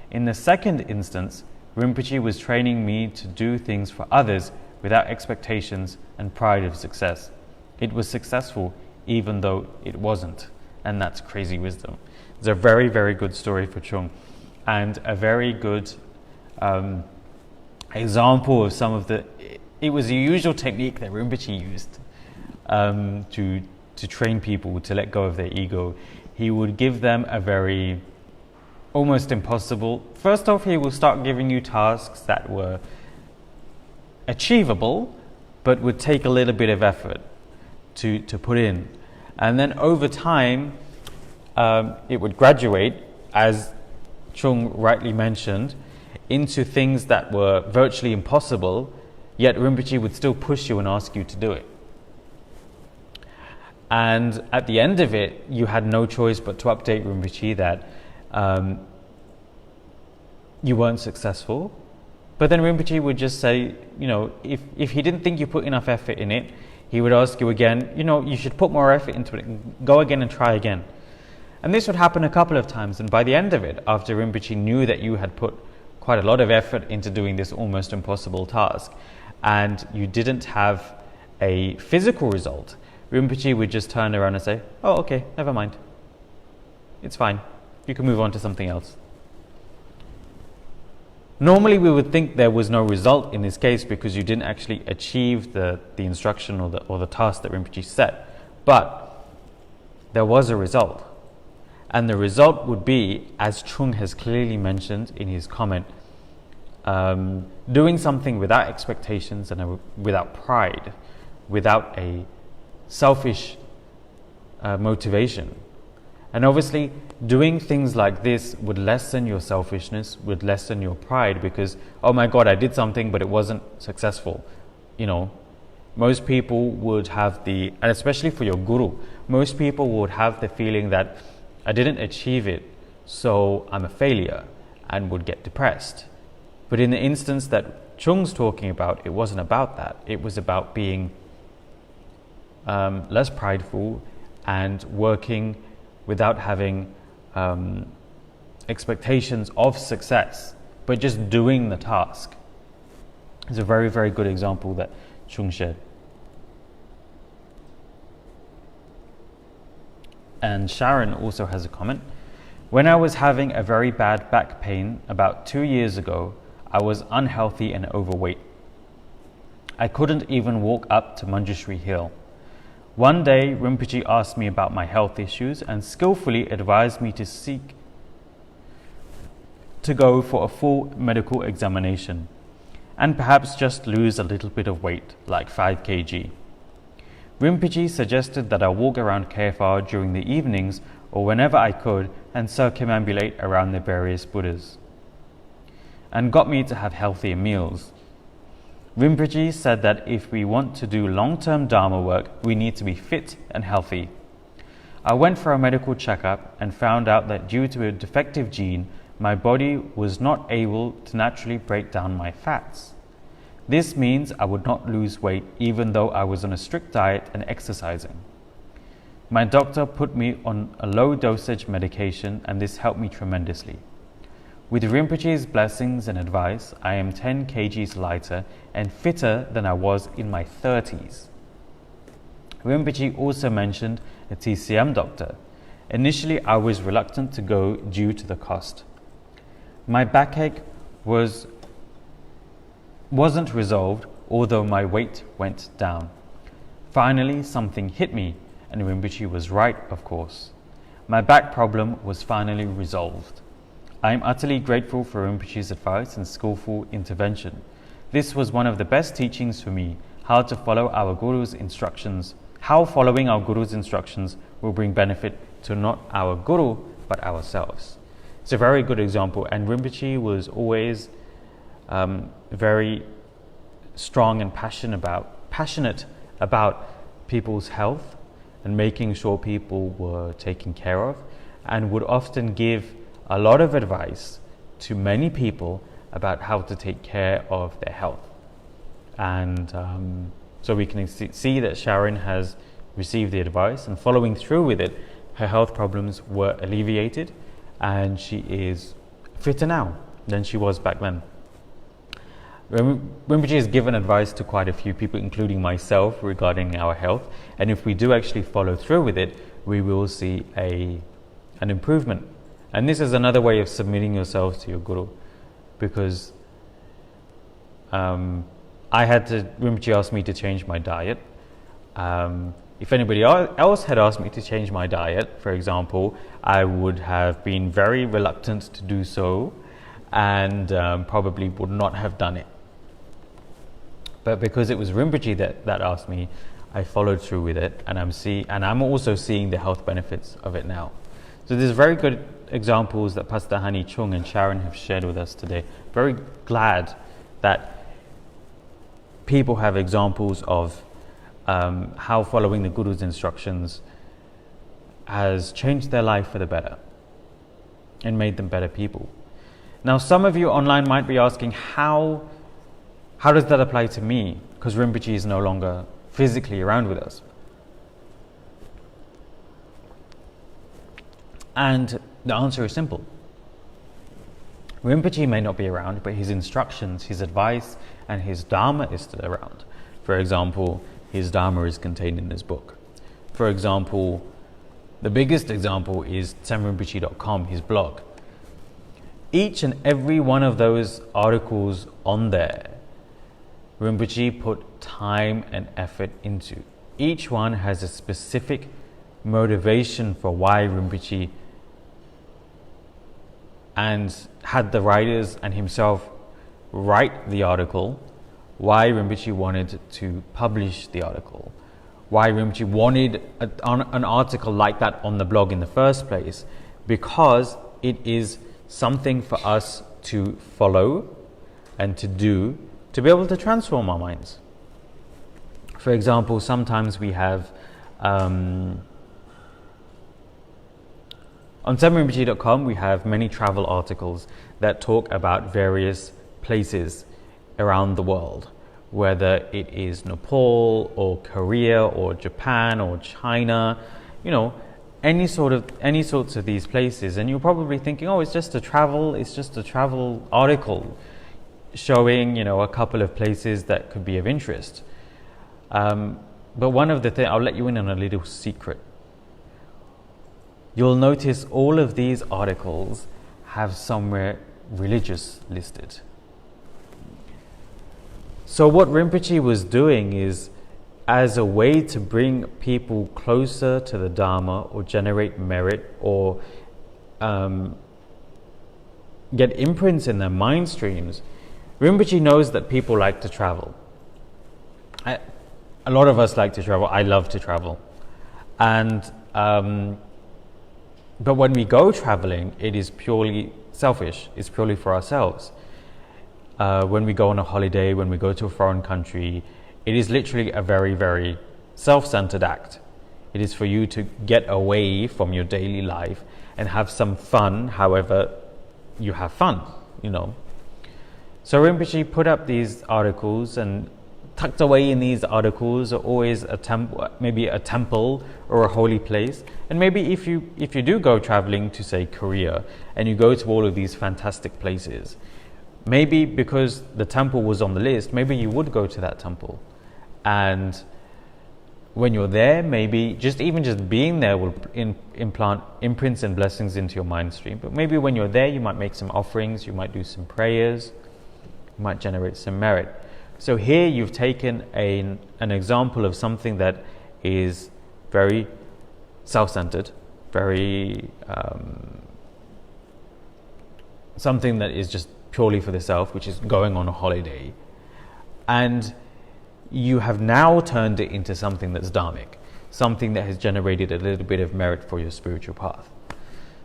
In the second instance, Rinpoche was training me to do things for others without expectations and pride of success. It was successful even though it wasn't, and that's crazy wisdom. It's a very, very good story for Chung, and a very good example of some of the... It was the usual technique that Rinpoche used to train people to let go of their ego. He would give them a very... almost impossible. First off, he will start giving you tasks that were achievable, but would take a little bit of effort to put in. And then over time, it would graduate, as Chung rightly mentioned, into things that were virtually impossible, yet Rinpoche would still push you and ask you to do it. And at the end of it, you had no choice but to update Rinpoche that you weren't successful. But then Rinpoche would just say, if he didn't think you put enough effort in it, he would ask you again, you should put more effort into it, go again and try again. And this would happen a couple of times, and by the end of it, after Rinpoche knew that you had put quite a lot of effort into doing this almost impossible task, and you didn't have a physical result, Rinpoche would just turn around and say, oh, okay, never mind. It's fine. You can move on to something else. Normally we would think there was no result in this case because you didn't actually achieve the instruction or the task that Rinpoche set. But there was a result. And the result would be, as Chung has clearly mentioned in his comment, doing something without expectations and without pride, without a selfish motivation. And obviously, doing things like this would lessen your selfishness, would lessen your pride, because, oh my God, I did something, but it wasn't successful. Most people would have and especially for your guru, most people would have the feeling that I didn't achieve it, so I'm a failure, and would get depressed. But in the instance that Chung's talking about, it wasn't about that. It was about being less prideful and working without having expectations of success, but just doing the task. It's a very, very good example that Chung shared. And Sharon also has a comment. When I was having a very bad back pain about 2 years ago, I was unhealthy and overweight. I couldn't even walk up to Manjushri Hill. One day, Rinpoche asked me about my health issues and skillfully advised me to go for a full medical examination and perhaps just lose a little bit of weight, like 5 kg. Rinpoche suggested that I walk around Kechara during the evenings or whenever I could and circumambulate around the various Buddhas, and got me to have healthier meals. Rinpoche said that if we want to do long-term Dharma work, we need to be fit and healthy. I went for a medical checkup and found out that due to a defective gene, my body was not able to naturally break down my fats. This means I would not lose weight even though I was on a strict diet and exercising. My doctor put me on a low dosage medication and this helped me tremendously. With Rinpoche's blessings and advice, I am 10 kgs lighter and fitter than I was in my 30s. Rinpoche also mentioned a TCM doctor. Initially, I was reluctant to go due to the cost. My backache wasn't resolved, although my weight went down. Finally, something hit me, and Rinpoche was right, of course. My back problem was finally resolved. I am utterly grateful for Rinpoche's advice and skillful intervention. This was one of the best teachings for me, how following our Guru's instructions will bring benefit to not our Guru, but ourselves. It's a very good example, and Rinpoche was always very strong and passionate about people's health and making sure people were taken care of, and would often give a lot of advice to many people about how to take care of their health. And so we can see that Sharon has received the advice, and following through with it, her health problems were alleviated, and she is fitter now than she was back then. Rinpoche has given advice to quite a few people, including myself, regarding our health, and if we do actually follow through with it, we will see an improvement. And this is another way of submitting yourself to your Guru, because Rinpoche asked me to change my diet. If anybody else had asked me to change my diet, for example, I would have been very reluctant to do so, and probably would not have done it. But because it was Rinpoche that asked me, I followed through with it, and I'm also seeing the health benefits of it now. So there's very good examples that Pastor Hani Chung and Sharon have shared with us today. Very glad that people have examples of how following the Guru's instructions has changed their life for the better and made them better people. Now, some of you online might be asking, how does that apply to me? Because Rinpoche is no longer physically around with us. And the answer is simple. Rinpoche may not be around, but his instructions, his advice, and his Dharma is still around. For example, his Dharma is contained in this book. For example, the biggest example is tsemrinpoche.com, his blog. Each and every one of those articles on there, Rinpoche put time and effort into. Each one has a specific motivation for why Rinpoche and had the writers and himself write the article, why Rinpoche wanted to publish the article, why Rinpoche wanted an article like that on the blog in the first place, because it is something for us to follow and to do to be able to transform our minds. For example, sometimes we have on tsemrinpoche.com we have many travel articles that talk about various places around the world, whether it is Nepal or Korea or Japan or China, any sorts of these places. And you're probably thinking, it's just a travel article showing a couple of places that could be of interest. But one of the things, I'll let you in on a little secret. You'll notice all of these articles have somewhere religious listed. So what Rinpoche was doing is, as a way to bring people closer to the Dharma or generate merit or get imprints in their mind streams, Rinpoche knows that people like to travel. A lot of us like to travel. I love to travel. And but when we go traveling, it is purely selfish. It's purely for ourselves. When we go on a holiday, when we go to a foreign country, it is literally a very, very self-centered act. It is for you to get away from your daily life and have some fun, however you have fun, So Rinpoche put up these articles, and tucked away in these articles are always maybe a temple or a holy place. And maybe if you do go traveling to, say, Korea, and you go to all of these fantastic places, maybe because the temple was on the list, maybe you would go to that temple. And when you're there, maybe just being there will implant imprints and blessings into your mind stream. But maybe when you're there, you might make some offerings, you might do some prayers, you might generate some merit. So here you've taken an example of something that is very self-centered, very something that is just purely for the self, which is going on a holiday, and you have now turned it into something that's dharmic, something that has generated a little bit of merit for your spiritual path.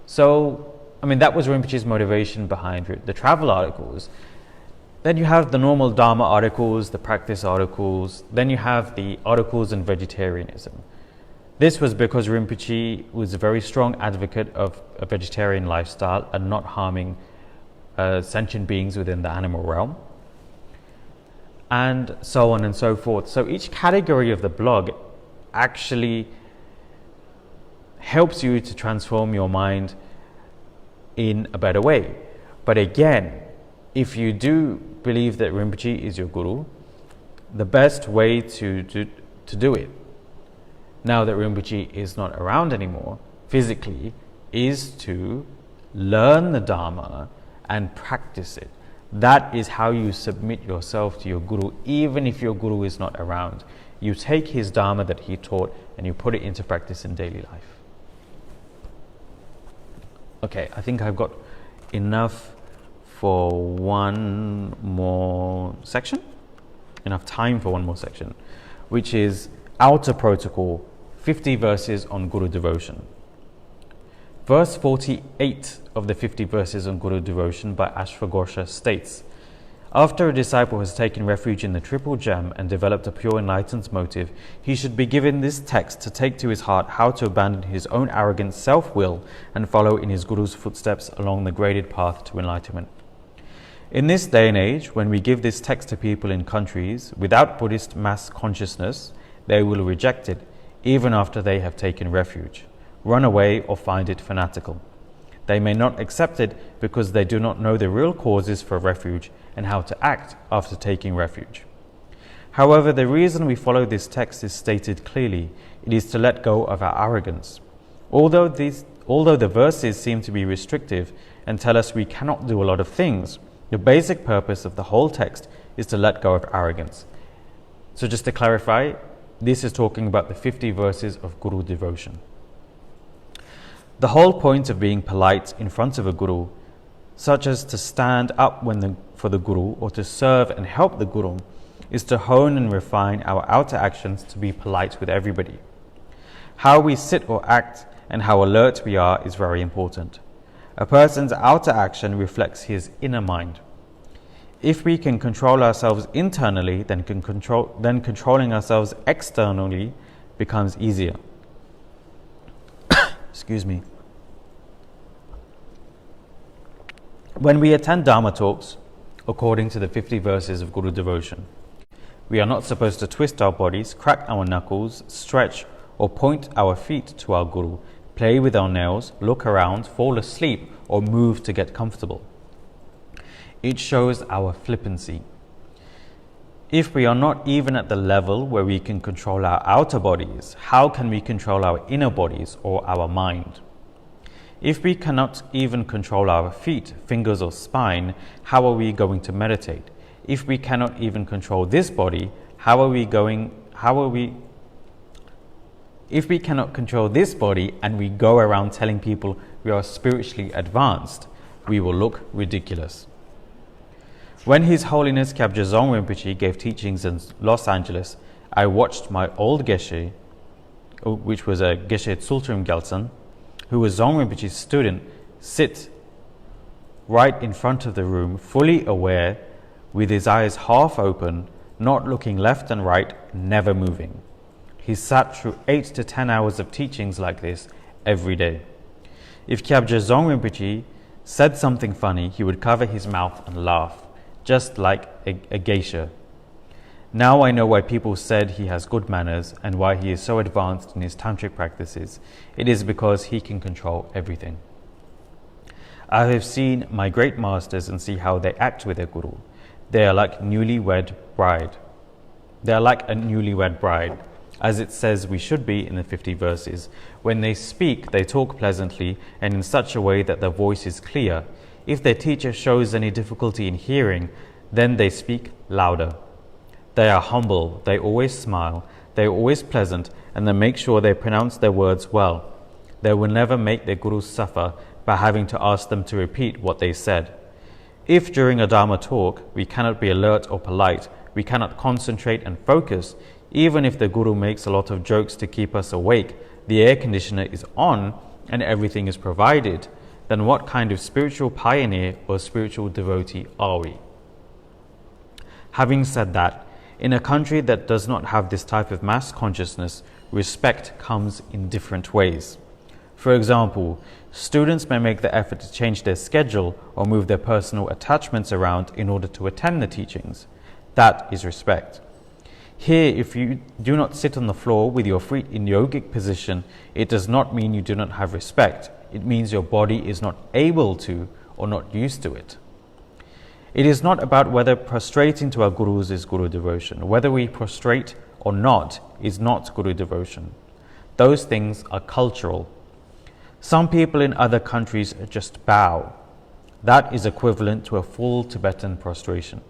So, I mean, that was Rinpoche's motivation behind the travel articles. Then you have the normal Dharma articles, the practice articles, then you have the articles on vegetarianism. This was because Rinpoche was a very strong advocate of a vegetarian lifestyle and not harming sentient beings within the animal realm, and so on and so forth. So each category of the blog actually helps you to transform your mind in a better way. But again, if you do believe that Rinpoche is your guru, the best way to do it, now that Rinpoche is not around anymore physically, is to learn the Dharma and practice it. That is how you submit yourself to your guru, even if your guru is not around. You take his Dharma that he taught and you put it into practice in daily life. Okay, I think I've got enough for one more section, enough time for one more section, which is Outer Protocol, 50 verses on Guru devotion. Verse 48 of the 50 verses on Guru devotion by Ashvaghosha states, after a disciple has taken refuge in the triple gem and developed a pure enlightened motive, he should be given this text to take to his heart how to abandon his own arrogant self-will and follow in his guru's footsteps along the graded path to enlightenment. In this day and age, when we give this text to people in countries without Buddhist mass consciousness, they will reject it even after they have taken refuge, run away, or find it fanatical. They may not accept it because they do not know the real causes for refuge and how to act after taking refuge. However, the reason we follow this text is stated clearly. It is to let go of our arrogance. Although the verses seem to be restrictive and tell us we cannot do a lot of things, the basic purpose of the whole text is to let go of arrogance. So just to clarify, this is talking about the 50 verses of Guru devotion. The whole point of being polite in front of a guru, such as to stand up for the guru or to serve and help the guru, is to hone and refine our outer actions to be polite with everybody. How we sit or act and how alert we are is very important. A person's outer action reflects his inner mind. If we can control ourselves internally, then controlling ourselves externally becomes easier. Excuse me. When we attend Dharma talks, according to the 50 verses of Guru devotion, we are not supposed to twist our bodies, crack our knuckles, stretch, or point our feet to our Guru, play with our nails, look around, fall asleep, or move to get comfortable. It shows our flippancy. If we are not even at the level where we can control our outer bodies, how can we control our inner bodies or our mind? If we cannot even control our feet, fingers, or spine, how are we going to meditate? If we cannot even control this body, if we cannot control this body and we go around telling people we are spiritually advanced, we will look ridiculous. When His Holiness Kyabje Dzong Rinpoche gave teachings in Los Angeles, I watched my old Geshe, which was a Geshe Tsultrim Gyaltsen, who was Dzong Rinpoche's student, sit right in front of the room, fully aware, with his eyes half open, not looking left and right, never moving. He sat through 8 to 10 hours of teachings like this every day. If Kyabje Dzong Rinpoche said something funny, he would cover his mouth and laugh, just like a geisha. Now I know why people said he has good manners and why he is so advanced in his tantric practices. It is because he can control everything. I have seen my great masters and see how they act with their guru. They are like a newlywed bride, as it says we should be in the 50 verses. When they speak, they talk pleasantly and in such a way that their voice is clear. If their teacher shows any difficulty in hearing, then they speak louder. They are humble, they always smile, they are always pleasant, and they make sure they pronounce their words well. They will never make their gurus suffer by having to ask them to repeat what they said. If during a Dharma talk we cannot be alert or polite, we cannot concentrate and focus, even if the Guru makes a lot of jokes to keep us awake, the air conditioner is on and everything is provided, then what kind of spiritual pioneer or spiritual devotee are we? Having said that, in a country that does not have this type of mass consciousness, respect comes in different ways. For example, students may make the effort to change their schedule or move their personal attachments around in order to attend the teachings. That is respect. Here, if you do not sit on the floor with your feet in yogic position, it does not mean you do not have respect. It means your body is not able to or not used to it. It is not about whether prostrating to our gurus is guru devotion. Whether we prostrate or not is not guru devotion. Those things are cultural. Some people in other countries just bow. That is equivalent to a full Tibetan prostration.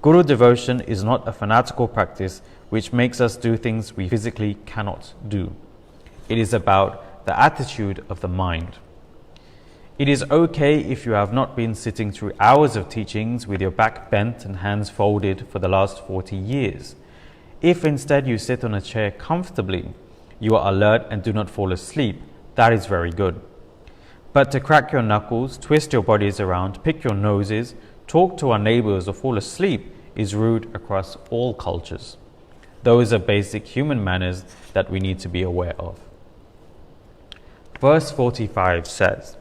Guru devotion is not a fanatical practice which makes us do things we physically cannot do. It is about the attitude of the mind. It is okay if you have not been sitting through hours of teachings with your back bent and hands folded for the last 40 years. If instead you sit on a chair comfortably, you are alert and do not fall asleep, that is very good. But to crack your knuckles, twist your bodies around, pick your noses, talk to our neighbors or fall asleep is rude across all cultures. Those are basic human manners that we need to be aware of. Verse 45 says,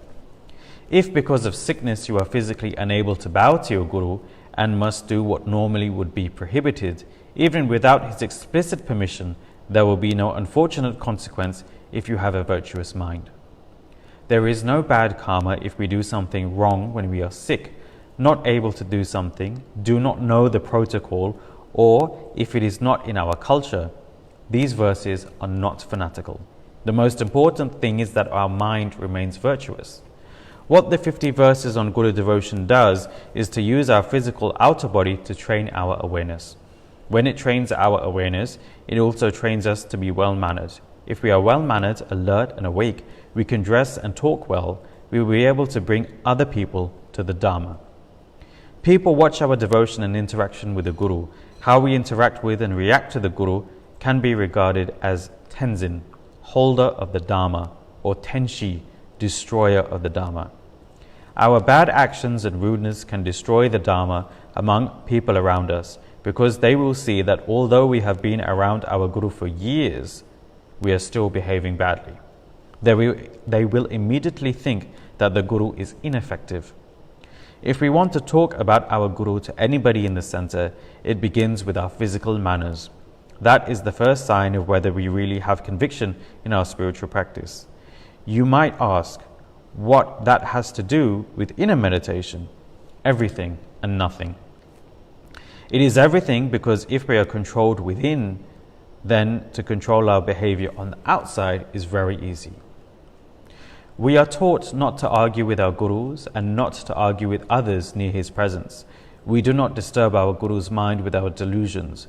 "If because of sickness you are physically unable to bow to your Guru and must do what normally would be prohibited, even without his explicit permission, there will be no unfortunate consequence if you have a virtuous mind. There is no bad karma if we do something wrong when we are sick, not able to do something, do not know the protocol, or if it is not in our culture. These verses are not fanatical. The most important thing is that our mind remains virtuous. What the 50 verses on Guru devotion does is to use our physical outer body to train our awareness. When it trains our awareness, it also trains us to be well-mannered. If we are well-mannered, alert and awake, we can dress and talk well, we will be able to bring other people to the Dharma. People watch our devotion and interaction with the Guru. How we interact with and react to the Guru can be regarded as Tenzin, holder of the Dharma, or Tenshi, destroyer of the Dharma. Our bad actions and rudeness can destroy the Dharma among people around us, because they will see that although we have been around our Guru for years, we are still behaving badly. They will immediately think that the Guru is ineffective. If we want to talk about our Guru to anybody in the center, it begins with our physical manners. That is the first sign of whether we really have conviction in our spiritual practice. You might ask what that has to do with inner meditation. Everything and nothing. It is everything, because if we are controlled within, then to control our behavior on the outside is very easy. We are taught not to argue with our gurus and not to argue with others near his presence. We do not disturb our guru's mind with our delusions.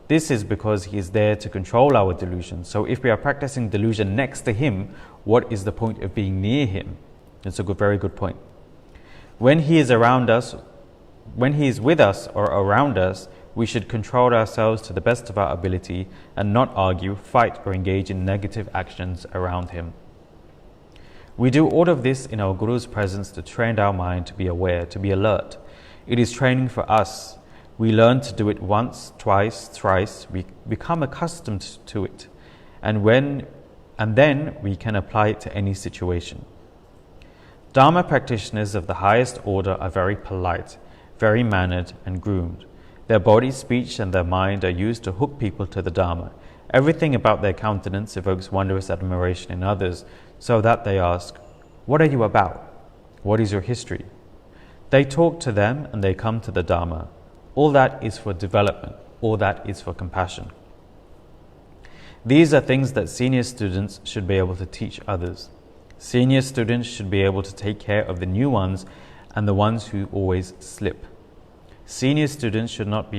This is because he is there to control our delusions. So if we are practicing delusion next to him, what is the point of being near him? It's a very good point. When he is around us, when he is with us or around us, we should control ourselves to the best of our ability and not argue, fight, or engage in negative actions around him. We do all of this in our Guru's presence to train our mind to be aware, to be alert. It is training for us. We learn to do it once, twice, thrice. We become accustomed to it. And then we can apply it to any situation. Dharma practitioners of the highest order are very polite, very mannered and groomed. Their body, speech and their mind are used to hook people to the Dharma. Everything about their countenance evokes wondrous admiration in others, so that they ask, "What are you about? What is your history?" They talk to them and they come to the Dharma. All that is for development. All that is for compassion. These are things that senior students should be able to teach others. Senior students should be able to take care of the new ones and the ones who always slip. Senior students should not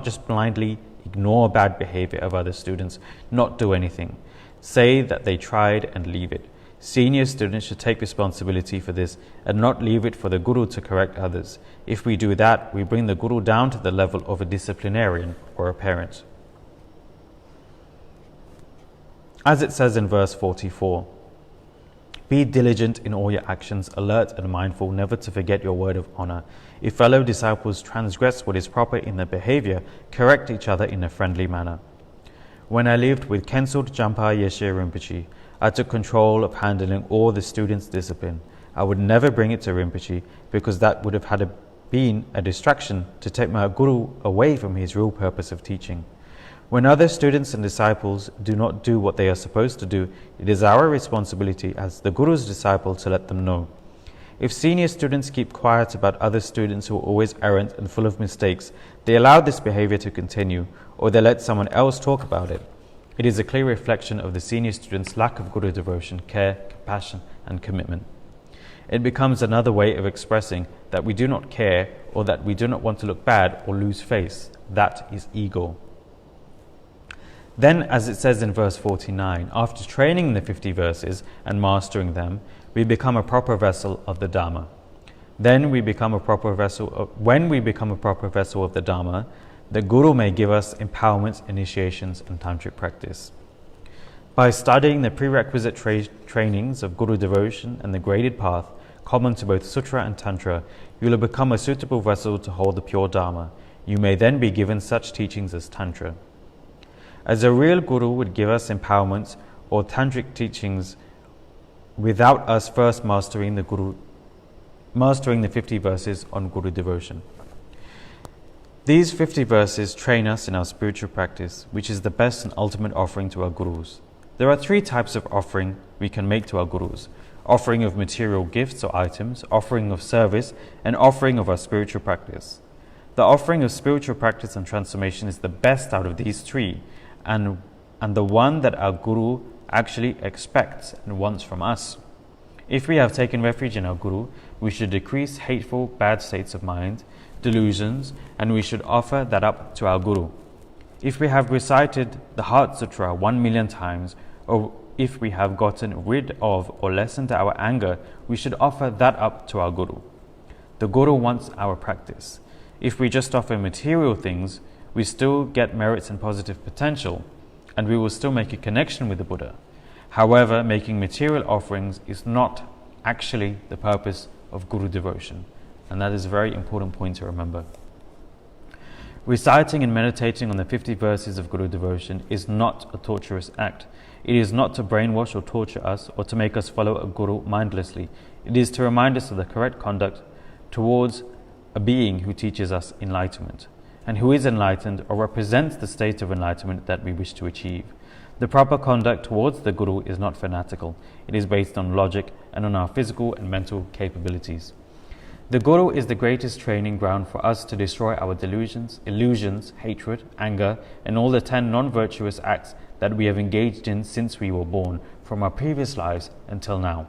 just blindly ignore bad behavior of other students, not do anything. Say that they tried and leave it. Senior students should take responsibility for this and not leave it for the Guru to correct others. If we do that, we bring the Guru down to the level of a disciplinarian or a parent. As it says in verse 44, be diligent in all your actions, alert and mindful, never to forget your word of honor. If fellow disciples transgress what is proper in their behavior, correct each other in a friendly manner. When I lived with Kensur Jampa Yeshe Rinpoche, I took control of handling all the students' discipline. I would never bring it to Rinpoche because that would have been a distraction to take my Guru away from his real purpose of teaching. When other students and disciples do not do what they are supposed to do, it is our responsibility as the Guru's disciple to let them know. If senior students keep quiet about other students who are always errant and full of mistakes, they allow this behavior to continue, or they let someone else talk about it. It is a clear reflection of the senior students' lack of Guru devotion, care, compassion, and commitment. It becomes another way of expressing that we do not care or that we do not want to look bad or lose face. That is ego. Then, as it says in verse 49, after training the 50 verses and mastering them, we become a proper vessel of the Dharma. When we become a proper vessel of the Dharma, the Guru may give us empowerments, initiations, and tantric practice. By studying the prerequisite trainings of Guru devotion and the graded path, common to both Sutra and Tantra, you will become a suitable vessel to hold the pure Dharma. You may then be given such teachings as Tantra. As a real Guru would give us empowerments or tantric teachings without us first mastering the 50 verses on Guru devotion. These 50 verses train us in our spiritual practice, which is the best and ultimate offering to our Gurus. There are 3 types of offering we can make to our Gurus: offering of material gifts or items, offering of service, and offering of our spiritual practice. The offering of spiritual practice and transformation is the best out of these 3, and the one that our Guru actually expects and wants from us. If we have taken refuge in our Guru, we should decrease hateful, bad states of mind, delusions, and we should offer that up to our Guru. If we have recited the Heart Sutra 1,000,000 times, or if we have gotten rid of or lessened our anger, we should offer that up to our Guru. The Guru wants our practice. If we just offer material things, we still get merits and positive potential, and we will still make a connection with the Buddha. However, making material offerings is not actually the purpose of Guru devotion, and that is a very important point to remember. Reciting and meditating on the 50 verses of Guru devotion is not a torturous act. It is not to brainwash or torture us or to make us follow a Guru mindlessly. It is to remind us of the correct conduct towards a being who teaches us enlightenment, and who is enlightened or represents the state of enlightenment that we wish to achieve. The proper conduct towards the Guru is not fanatical. It is based on logic and on our physical and mental capabilities. The Guru is the greatest training ground for us to destroy our delusions, illusions, hatred, anger, and all the 10 non-virtuous acts that we have engaged in since we were born, from our previous lives until now.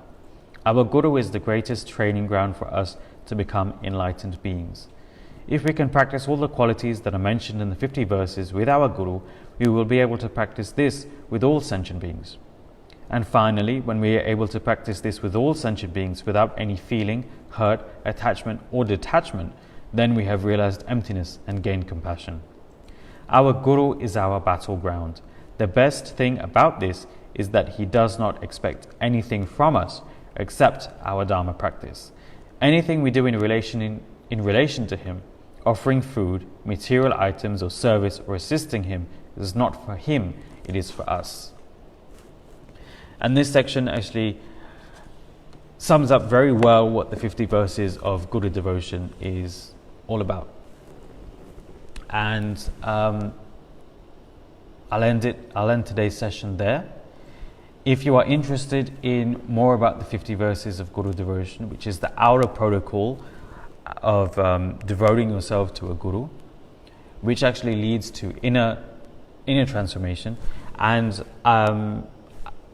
Our Guru is the greatest training ground for us to become enlightened beings. If we can practice all the qualities that are mentioned in the 50 verses with our Guru, we will be able to practice this with all sentient beings. And finally, when we are able to practice this with all sentient beings without any feeling, hurt, attachment, or detachment, then we have realized emptiness and gained compassion. Our Guru is our battleground. The best thing about this is that he does not expect anything from us except our Dharma practice. Anything we do in relation to him, offering food, material items or service, or assisting him, is not for him, it is for us. And this section actually sums up very well what the 50 verses of Guru devotion is all about. And I'll end today's session there. If you are interested in more about the 50 verses of Guru devotion, which is the outer protocol of devoting yourself to a Guru, which actually leads to inner transformation, and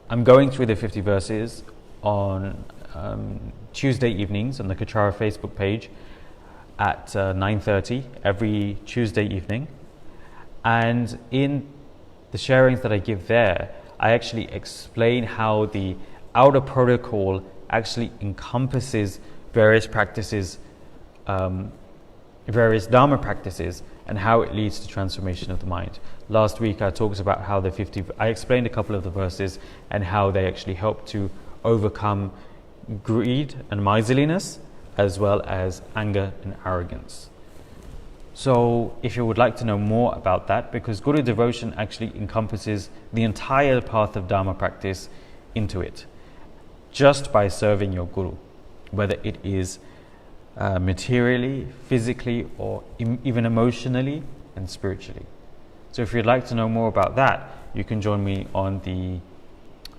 I'm going through the 50 verses on Tuesday evenings on the Kechara Facebook page at 9:30 every Tuesday evening. And in the sharings that I give there, I actually explain how the outer protocol actually encompasses various practices, various Dharma practices, and how it leads to transformation of the mind. Last week I talked about how I explained a couple of the verses and how they actually help to overcome greed and miserliness, as well as anger and arrogance. So if you would like to know more about that, because Guru devotion actually encompasses the entire path of Dharma practice into it, just by serving your Guru, whether it is materially, physically, or even emotionally and spiritually. So if you'd like to know more about that, you can join me on the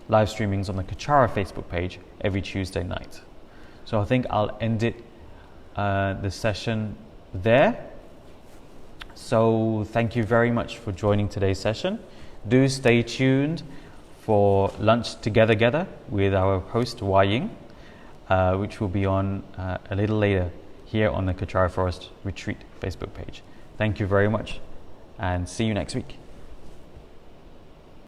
live streamings on the Kechara Facebook page every Tuesday night. So I think I'll end it, the session there. So thank you very much for joining today's session. Do stay tuned for Lunch Together with our host Wai Ying, which will be on a little later here on the Kechara Forest Retreat Facebook page. Thank you very much, and see you next week.